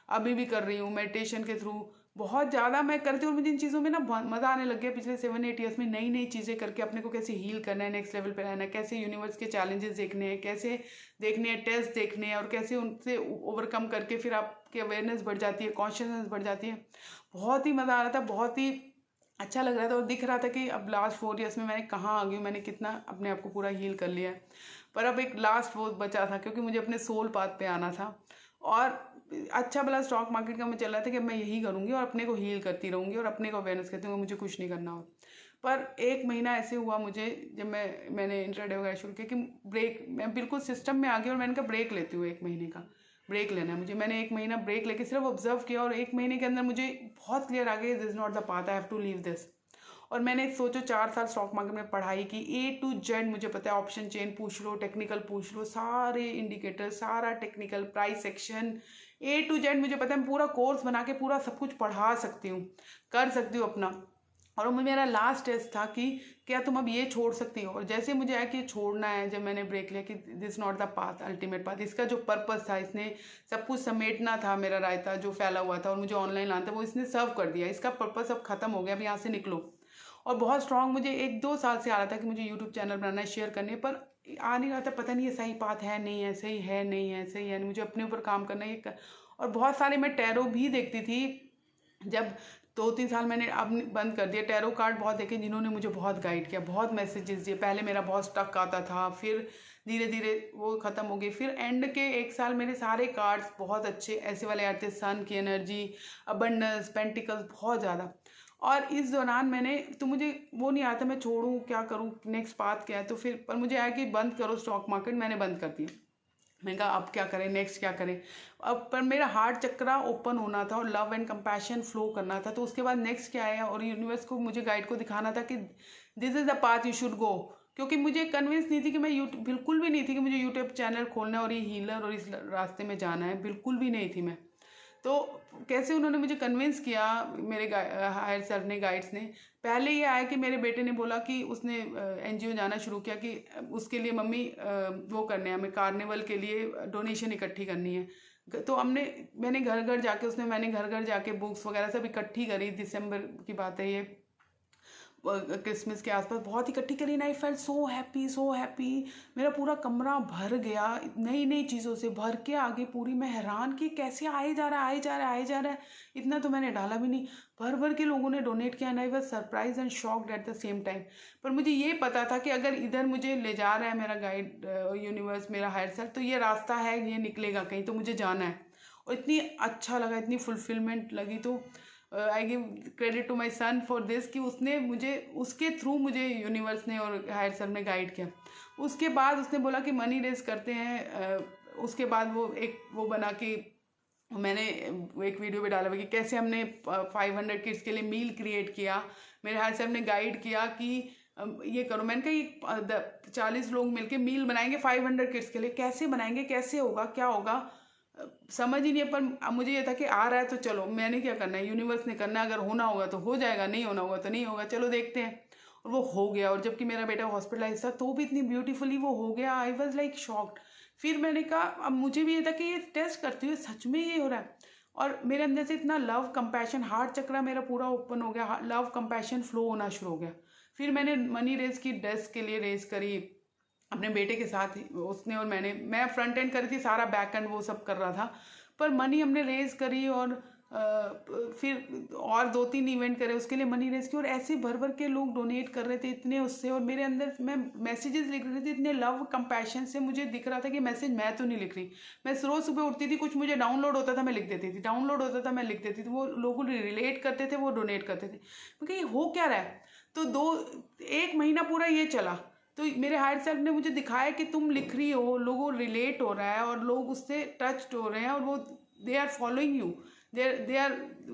A: अभी भी कर रही हूँ, मेडिटेशन के थ्रू बहुत ज़्यादा मैं करती हूँ। और मुझे इन चीज़ों में ना बहुत मज़ा आने लग गया पिछले 7-8 ईयर्स में, नई नई चीज़ें करके अपने को कैसे हील करना है, नेक्स्ट लेवल पे रहना है, कैसे यूनिवर्स के चैलेंजेस देखने हैं, कैसे देखने हैं, टेस्ट देखने हैं, और कैसे उनसे ओवरकम करके फिर आपकी अवेयरनेस बढ़ जाती है, कॉन्शियसनेस बढ़ जाती है। बहुत ही मज़ा आ रहा था, बहुत ही अच्छा लग रहा था, और दिख रहा था कि अब लास्ट 4 ईयर्स में मैंने कहाँ आ गई हूँ, मैंने कितना अपने आप को पूरा हील कर लिया है। पर अब एक लास्ट वो बचा था, क्योंकि मुझे अपने सोल पाथ पे आना था। और अच्छा भला स्टॉक मार्केट का मैं चल रहा था कि मैं यही करूँगी और अपने को हील करती रहूँगी और अपने को अवेयरनेस करती हूँ, मुझे कुछ नहीं करना हो। पर 1 महीना ऐसे हुआ मुझे, जब मैंने इंट्राडे वगैरह शुरू किया, कि ब्रेक, मैं बिल्कुल सिस्टम में आ गई, और मैंने कहा ब्रेक लेती हूँ, 1 महीने का ब्रेक लेना है मुझे। मैंने 1 महीना ब्रेक लेके सिर्फ ऑब्जर्व किया, और 1 महीने के अंदर मुझे बहुत क्लियर आ गया, this is not the path, I have to leave this. और मैंने सोचो 4 साल स्टॉक मार्केट में पढ़ाई की, A to Z मुझे पता है, ऑप्शन चेन पूछ लो, टेक्निकल पूछ लो, सारे इंडिकेटर, सारा technical, price section, A to Z मुझे पता है। मैं पूरा कोर्स बना के पूरा सब कुछ पढ़ा सकती हूँ, कर सकती हूँ अपना। और वो मेरा लास्ट टेस्ट था कि क्या तुम अब ये छोड़ सकती हो। और जैसे मुझे आया कि छोड़ना है, जब मैंने ब्रेक लिया कि this not the path, ultimate path, इसका जो पर्पस था, इसने सब कुछ समेटना था, मेरा रायता जो फैला हुआ था और मुझे ऑनलाइन लाना था, वो इसने सर्व कर दिया, इसका पर्पस अब खत्म हो गया, अब यहाँ से निकलो। और बहुत स्ट्रांग मुझे 1-2 साल से आ रहा था कि मुझे यूट्यूब चैनल बनाना है, शेयर करने, पर आ नहीं रहा था, पता नहीं ये सही पाथ है नहीं है, सही है नहीं है, सही है नहीं, मुझे अपने ऊपर काम करना है और बहुत सारे मैं टैरो भी देखती थी। जब 2-3 साल मैंने अब बंद कर दिया, टैरो कार्ड बहुत देखे जिन्होंने मुझे बहुत गाइड किया, बहुत मैसेजेस दिए। पहले मेरा बहुत स्टक आता था, फिर धीरे धीरे वो ख़त्म हो गई। फिर एंड के 1 साल मेरे सारे कार्ड्स बहुत अच्छे ऐसे वाले आते, सन की एनर्जी, अबंडेंस, पेंटिकल्स, बहुत ज़्यादा। और इस दौरान मैंने, तो मुझे वो नहीं आता मैं छोड़ूं क्या करूं, नेक्स्ट पाथ क्या है। तो फिर पर मुझे आया कि बंद करो स्टॉक मार्केट, मैंने बंद कर दिया। मैंने कहा अब क्या करें, नेक्स्ट क्या करें। अब पर मेरा हार्ट चक्रा ओपन होना था और लव एंड कंपैशन फ्लो करना था। तो उसके बाद नेक्स्ट क्या आया, और यूनिवर्स को मुझे गाइड को दिखाना था कि this is the path you should go. क्योंकि मुझे कन्विंस नहीं थी कि मैं यूट्यूब, बिल्कुल भी नहीं थी कि मुझे यूट्यूब चैनल खोलना है और ये हीलर और इस रास्ते में जाना है, बिल्कुल भी नहीं थी मैं। तो कैसे उन्होंने मुझे कन्विंस किया, मेरे हायर सेल्फ ने, गाइड्स ने। पहले ये आया कि मेरे बेटे ने बोला कि उसने एनजीओ जाना शुरू किया कि उसके लिए मम्मी वो करने हैं, हमें कार्निवल के लिए डोनेशन इकट्ठी करनी है। तो मैंने घर घर जाके मैंने घर घर जाके बुक्स वगैरह सब इकट्ठी करी। दिसंबर की बात है ये, क्रिसमस के आसपास बहुत इकट्ठी करी। I felt so happy, so happy. मेरा पूरा कमरा भर गया नई नई चीज़ों से, भर के आगे पूरी। मैं हैरान कि कैसे आए जा रहा है, आए जा रहा है, आए जा रहा है। इतना तो मैंने डाला भी नहीं, भर भर के लोगों ने डोनेट किया। And I was surprise and shocked at the same time. पर मुझे ये पता था कि अगर इधर मुझे ले जा रहा है मेरा गाइड यूनिवर्स, मेरा हायर सेल्फ, तो ये रास्ता है, ये निकलेगा कहीं, तो मुझे जाना है। और इतनी अच्छा लगा, इतनी फुलफिलमेंट लगी। तो I give credit to my son for this कि उसने मुझे, उसके थ्रू मुझे यूनिवर्स ने और हायर सेल्फ ने गाइड किया। उसके बाद उसने बोला कि मनी रेज करते हैं। उसके बाद वो बना कि मैंने एक वीडियो भी डाला हुआ कि कैसे हमने 500 किड्स के लिए मील क्रिएट किया। मेरे हायर सेल्फ ने गाइड किया कि ये करो। मैंने कहा ये 40 लोग मिलके मील बनाएंगे 500 किड्स के लिए, कैसे बनाएंगे, कैसे होगा, क्या होगा, समझ ही नहीं है। पर मुझे ये था कि आ रहा है तो चलो, मैंने क्या करना है, यूनिवर्स ने करना है। अगर होना होगा तो हो जाएगा, नहीं होना होगा तो नहीं होगा, चलो देखते हैं। और वो हो गया। और जबकि मेरा बेटा हॉस्पिटलाइज था तो भी इतनी ब्यूटीफुली वो हो गया। I was like shocked. फिर मैंने कहा, अब मुझे भी ये था कि ये टेस्ट करती हूँ सच में ये हो रहा है। और मेरे अंदर से इतना लव कंपैशन, हार्ट चक्रा मेरा पूरा ओपन हो गया, लव कंपैशन फ्लो होना शुरू हो गया। फिर मैंने मनी रेज की, ड्रेस के लिए रेज करी अपने बेटे के साथ ही, उसने और मैं फ्रंट एंड करी थी, सारा बैक एंड वो सब कर रहा था। पर मनी हमने रेज करी। और फिर और 2-3 इवेंट करे, उसके लिए मनी रेज की। और ऐसे भर भर के लोग डोनेट कर रहे थे इतने उससे। और मेरे अंदर मैं मैसेजेस लिख रही थी इतने लव कंपैशन से। मुझे दिख रहा था कि मैसेज मैं तो नहीं लिख रही। मैं रोज सुबह उठती थी, कुछ मुझे डाउनलोड होता था मैं लिख देती थी, डाउनलोड होता था मैं लिख देती थी। वो लोग रिलेट करते थे, वो डोनेट करते थे। क्योंकि ये हो क्या रहा है। तो 1 महीना पूरा ये चला। तो मेरे हायर सेल्फ ने मुझे दिखाया कि तुम लिख रही हो, लोगों रिलेट हो रहा है और लोग उससे टच्ड हो रहे हैं, और वो they are following you,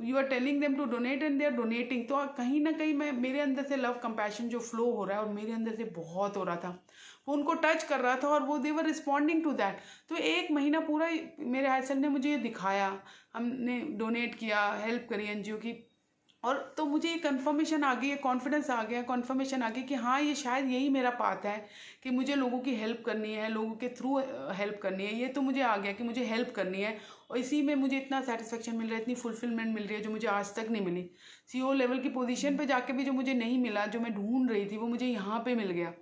A: you are telling them to donate and they are donating. तो कहीं ना कहीं मेरे अंदर से लव कंपैशन जो फ्लो हो रहा है, और मेरे अंदर से बहुत हो रहा था, वो उनको टच कर रहा था और वो दे वर रिस्पॉन्डिंग टू दैट। तो 1 महीना पूरा मेरे हायर सेल्फ ने मुझे ये दिखाया, हमने डोनेट किया, हेल्प करी एनजीओ की। और तो मुझे ये कन्फर्मेशन आ गई है, कॉन्फिडेंस आ गया, कन्फर्मेशन आ गई कि हाँ, ये शायद यही मेरा पाथ है कि मुझे लोगों की हेल्प करनी है, लोगों के थ्रू हेल्प करनी है। ये तो मुझे आ गया कि मुझे हेल्प करनी है। और इसी में मुझे इतना सेटिस्फेक्शन मिल रहा है, इतनी फुलफिलमेंट मिल रही है जो मुझे आज तक नहीं मिली। सीईओ लेवल की पोजीशन पे जाके भी जो मुझे नहीं मिला, जो मैं ढूंढ रही थी, वो मुझे यहाँ पे मिल गया।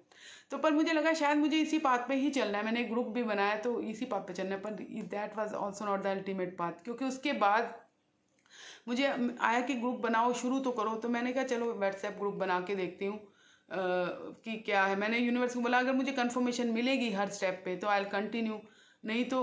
A: तो पर मुझे लगा शायद मुझे इसी पाथ पे ही चलना है। मैंने एक ग्रुप भी बनाया तो इसी पाथ पे चलना है। पर that was also not the ultimate path, क्योंकि उसके बाद मुझे आया कि ग्रुप बनाओ, शुरू तो करो। तो मैंने कहा चलो व्हाट्सएप ग्रुप बना के देखती हूँ कि क्या है। मैंने यूनिवर्स को बोला अगर मुझे कंफर्मेशन मिलेगी हर स्टेप पे तो आई विल कंटिन्यू, नहीं तो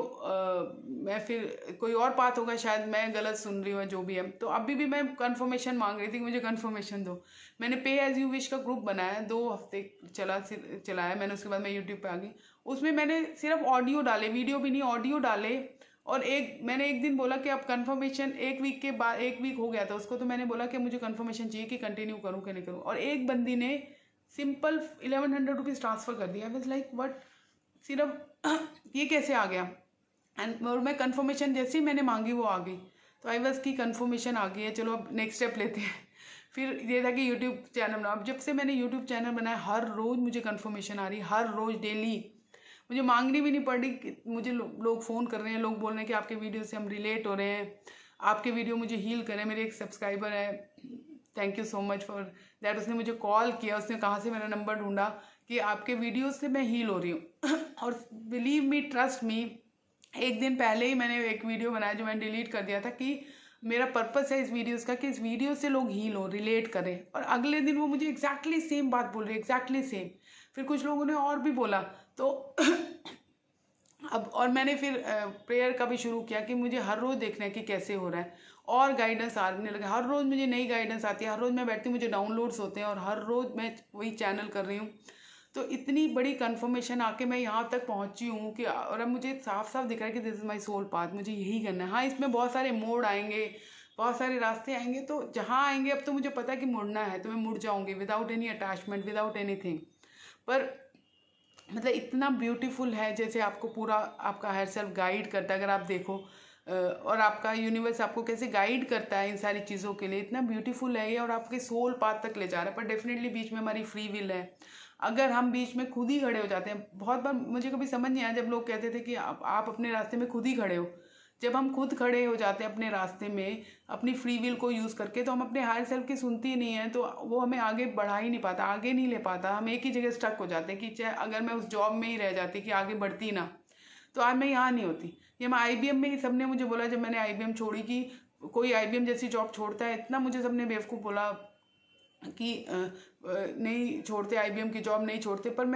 A: मैं फिर कोई और बात होगा, शायद मैं गलत सुन रही हूँ जो भी है। तो अभी भी मैं कंफर्मेशन मांग रही थी कि मुझे कंफर्मेशन दो। मैंने पे एज यू विश का ग्रुप बनाया, 2 हफ्ते चलाया मैंने। उसके बाद मैं यूट्यूब पे आ गई। उसमें मैंने सिर्फ ऑडियो डाले, वीडियो भी नहीं, ऑडियो डाले। और मैंने एक दिन बोला कि अब कंफर्मेशन, 1 वीक के बाद, 1 वीक हो गया था उसको, तो मैंने बोला कि मुझे कंफर्मेशन चाहिए कि कंटिन्यू करूँ कि नहीं करूँ। और एक बंदी ने सिंपल 1100 रुपीज़ ट्रांसफ़र कर दिया। आई वाज लाइक व्हाट, सिर्फ ये कैसे आ गया। एंड और मैं कंफर्मेशन जैसे ही मैंने मांगी वो आ गई। तो आई वाज की कंफर्मेशन आ गई है, चलो अब नेक्स्ट स्टेप लेते हैं। फिर ये था कि यूट्यूब चैनल बनाओ। अब जब से मैंने यूट्यूब चैनल बनाया, हर रोज़ मुझे कंफर्मेशन आ रही, हर रोज़ डेली। मुझे मांगनी भी नहीं पड़ रही कि मुझे लोग फ़ोन कर रहे हैं, लोग बोल रहे हैं कि आपके वीडियो से हम रिलेट हो रहे हैं, आपके वीडियो मुझे हील करें। मेरे एक सब्सक्राइबर है, thank you so much for that, उसने मुझे कॉल किया, उसने कहाँ से मेरा नंबर ढूंढा कि आपके वीडियो से मैं हील हो रही हूँ। और बिलीव मी, ट्रस्ट मी, एक दिन पहले ही मैंने एक वीडियो बनाया जो मैंने डिलीट कर दिया था कि मेरा पर्पस है इस वीडियोस का कि इस वीडियो से लोग हील हो, रिलेट करें। और अगले दिन वो मुझे एग्जैक्टली सेम बात बोल रही, एग्जैक्टली सेम। फिर कुछ लोगों ने और भी बोला। तो अब और मैंने फिर प्रेयर का भी शुरू किया कि मुझे हर रोज़ देखना है कि कैसे हो रहा है। और गाइडेंस आने लगे, हर रोज़ मुझे नई गाइडेंस आती है, हर रोज़ मैं बैठती हूँ, मुझे डाउनलोड्स होते हैं, और हर रोज़ मैं वही चैनल कर रही हूँ। तो इतनी बड़ी कन्फर्मेशन आके मैं यहाँ तक पहुँची हूँ कि और अब मुझे साफ साफ दिख रहा है कि this is my soul path, मुझे यही करना है। हाँ, इसमें बहुत सारे मोड़ आएंगे, बहुत सारे रास्ते आएंगे, तो जहाँ आएंगे अब तो मुझे पता है कि मुड़ना है तो मैं मुड़ जाऊँगी without any attachment, without anything. पर मतलब इतना ब्यूटीफुल है, जैसे आपको पूरा आपका हायर सेल्फ गाइड करता है, अगर आप देखो और आपका यूनिवर्स आपको कैसे गाइड करता है इन सारी चीज़ों के लिए, इतना ब्यूटीफुल है ये, और आपके सोल पाथ तक ले जा रहा है। पर डेफिनेटली बीच में हमारी फ्री विल है। अगर हम बीच में खुद ही खड़े हो जाते हैं, बहुत बार मुझे कभी समझ नहीं आया जब लोग कहते थे कि आप अपने रास्ते में खुद ही खड़े हो। जब हम खुद खड़े हो जाते हैं अपने रास्ते में अपनी फ्री विल को यूज़ करके, तो हम अपने हायर सेल्फ की सुनती ही नहीं है, तो वो हमें आगे बढ़ा ही नहीं पाता, आगे नहीं ले पाता। हम एक ही जगह स्टक हो जाते हैं कि चाहे अगर मैं उस जॉब में ही रह जाती कि आगे बढ़ती ना, तो आज मैं यहाँ नहीं होती। ये मैं IBM में ही सबने मुझे बोला, जब मैंने IBM छोड़ी, कि कोई IBM जैसी जॉब छोड़ता है, इतना मुझे सबने बेवकूफ़ बोला कि नहीं छोड़ते, IBM की जॉब नहीं छोड़ते। पर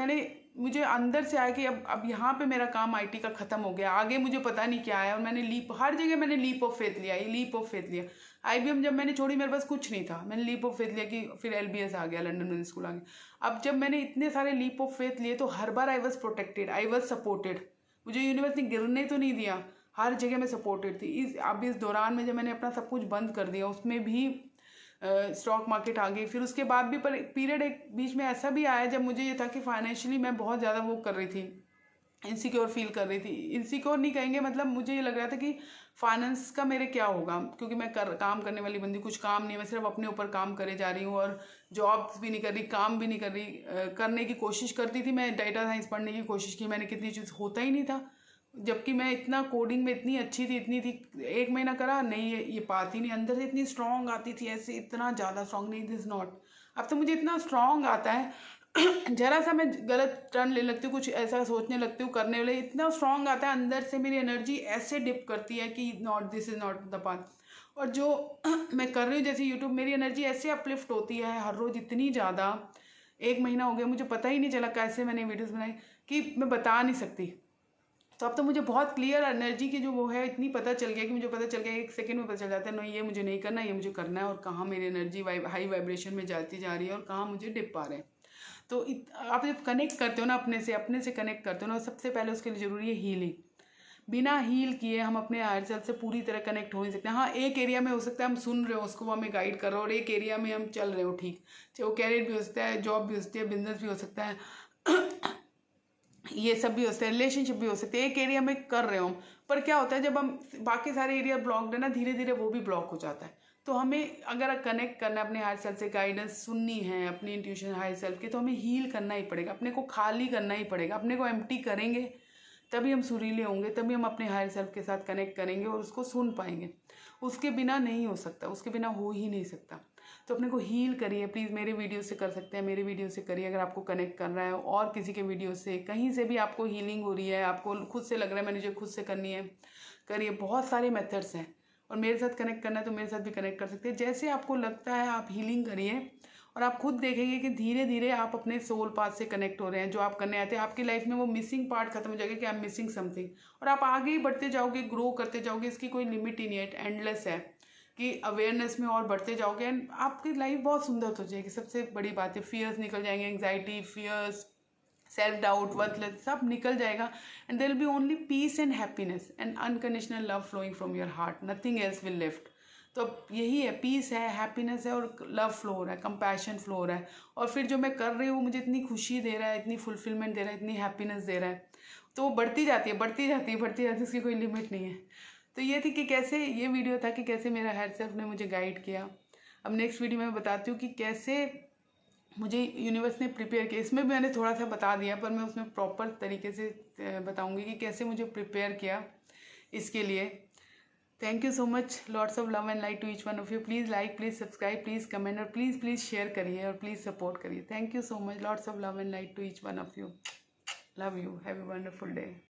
A: मुझे अंदर से आया कि अब यहाँ पे मेरा काम IT का ख़त्म हो गया, आगे मुझे पता नहीं क्या है, और मैंने हर जगह मैंने लीप ऑफ फेथ लिया, ये लीप ऑफ फेथ लिया। IBM जब मैंने छोड़ी मेरे पास कुछ नहीं था, मैंने लीप ऑफ फेथ लिया कि फिर LBS आ गया, लंदन बिजनेस स्कूल आ गया। अब जब मैंने इतने सारे लीप ऑफ फेथ लिए तो हर बार I was protected, I was supported. मुझे यूनिवर्स ने गिरने तो नहीं दिया, हर जगह मैं सपोर्टेड थी। इस दौरान में जब मैंने अपना सब कुछ बंद कर दिया, उसमें भी स्टॉक मार्केट आ गई। फिर उसके बाद भी पर पीरियड एक बीच में ऐसा भी आया जब मुझे ये था कि फाइनेंशियली मैं बहुत ज़्यादा वो कर रही थी, इनसिक्योर फील कर रही थी। इनसिक्योर नहीं कहेंगे, मतलब मुझे ये लग रहा था कि फाइनेंस का मेरे क्या होगा, क्योंकि मैं काम करने वाली बंदी, कुछ काम नहीं है, मैं सिर्फ अपने ऊपर काम करे जा रही हूँ, और जॉब्स भी नहीं कर रही, काम भी नहीं कर रही। करने की कोशिश करती थी, मैं डाटा साइंस पढ़ने की कोशिश की मैंने, कितनी चीज़ होता ही नहीं था, जबकि मैं इतना कोडिंग में इतनी अच्छी थी, इतनी थी। 1 महीना करा, नहीं ये पाती नहीं, अंदर से इतनी स्ट्रांग आती थी ऐसे, इतना ज़्यादा स्ट्रांग नहीं, दिस नॉट। अब तो मुझे इतना स्ट्रांग आता है जरा सा मैं गलत टर्न ले लगती हूँ, कुछ ऐसा सोचने लगती हूँ करने वाले, इतना स्ट्रांग आता है अंदर से, मेरी एनर्जी ऐसे डिप करती है कि not, this is not the path. और जो मैं कर रही हूँ जैसे यूट्यूब, मेरी एनर्जी ऐसे अपलिफ्ट होती है हर रोज़ इतनी ज़्यादा। 1 महीना हो गया, मुझे पता ही नहीं चला कैसे मैंने वीडियोज़ बनाई, कि मैं बता नहीं सकती। तो अब तो मुझे बहुत क्लियर एनर्जी की जो वो है इतनी पता चल गया कि मुझे पता चल गया, 1 सेकंड में पता चल जाता है, नहीं ये मुझे नहीं करना, ये मुझे करना है, और कहाँ मेरी एनर्जी हाई वाइब्रेशन में जाती जा रही है और कहाँ मुझे डिप आ रहे हैं। तो आप जब कनेक्ट करते हो ना अपने से कनेक्ट करते हो ना, सबसे पहले उसके लिए ज़रूरी है हीलिंग। बिना हील किए हम अपने हायर सेल्फ से पूरी तरह कनेक्ट हो नहीं सकते। हाँ, एक एरिया में हो सकता है हम सुन रहे हो उसको, वो हमें गाइड कर रहा हो, और एक एरिया में हम चल रहे हो ठीक, चाहे वो कैरियर भी हो सकता है, जॉब भी हो सकती है, बिजनेस भी हो सकता है ये सब भी हो सकता है, रिलेशनशिप भी हो सकते हैं, एक एरिया में कर रहे हो हम। पर क्या होता है जब हम बाकी सारे एरिया ब्लॉक्ड है ना, धीरे धीरे वो भी ब्लॉक हो जाता है। तो हमें अगर कनेक्ट करना है अपने हायर सेल्फ से, गाइडेंस सुननी है अपनी इंट्यूशन हायर सेल्फ की, तो हमें हील करना ही पड़ेगा, अपने को खाली करना ही पड़ेगा। अपने को एम्प्टी करेंगे तभी हम सुरीले होंगे, तभी हम अपने हायर सेल्फ के साथ कनेक्ट करेंगे और उसको सुन पाएंगे। उसके बिना नहीं हो सकता, उसके बिना हो ही नहीं सकता। तो अपने को हील करिए प्लीज़। मेरे वीडियो से कर सकते हैं, मेरे वीडियो से करिए अगर आपको कनेक्ट करना है, और किसी के वीडियो से, कहीं से भी आपको हीलिंग हो रही है, आपको खुद से लग रहा है मुझे खुद से करनी है, करिए। बहुत सारे मेथड्स हैं, और मेरे साथ कनेक्ट करना है तो मेरे साथ भी कनेक्ट कर सकते हैं। जैसे आपको लगता है आप हीलिंग करिए, और आप खुद देखेंगे कि धीरे धीरे आप अपने सोल पाथ से कनेक्ट हो रहे हैं। जो आप करने आते हैं आपकी लाइफ में वो मिसिंग पार्ट खत्म हो जाएगा कि आई एम मिसिंग समथिंग, और आप आगे ही बढ़ते जाओगे, ग्रो करते जाओगे। इसकी कोई लिमिट ही नहीं है, एंडलेस है कि अवेयरनेस में और बढ़ते जाओगे, एंड आपकी लाइफ बहुत सुंदर हो जाएगी। सबसे बड़ी बात है, फियर्स निकल जाएंगे, anxiety, fears, self doubt, worthless, सब निकल जाएगा, and there will be only peace and happiness and unconditional love flowing from your heart, nothing else will left. तो अब यही है, पीस है, हैप्पीनेस है, और लव फ्लो हो रहा है, कंपैशन फ्लो हो रहा है। और फिर जो मैं कर रही हूँ मुझे इतनी खुशी दे रहा है, इतनी फुलफिलमेंट दे रहा है, इतनी हैप्पीनेस दे रहा है, तो वो बढ़ती जाती है, बढ़ती जाती है, बढ़ती जाती है, उसकी कोई लिमिट नहीं है। तो ये थी कि कैसे, ये वीडियो था कि कैसे मेरा हायर सेल्फ ने मुझे गाइड किया। अब नेक्स्ट वीडियो में बताती हूँ कि कैसे मुझे यूनिवर्स ने प्रिपेयर किया। इसमें भी मैंने थोड़ा सा बता दिया, पर मैं उसमें प्रॉपर तरीके से बताऊँगी कि कैसे मुझे प्रिपेयर किया इसके लिए। Thank you so much, lots of love and light to each one of you. Please like, please subscribe, please comment, और प्लीज़ शेयर करिए, और प्लीज़ सपोर्ट करिए। Thank you so much, lots of love and light to each one of you. Love you, have a wonderful day.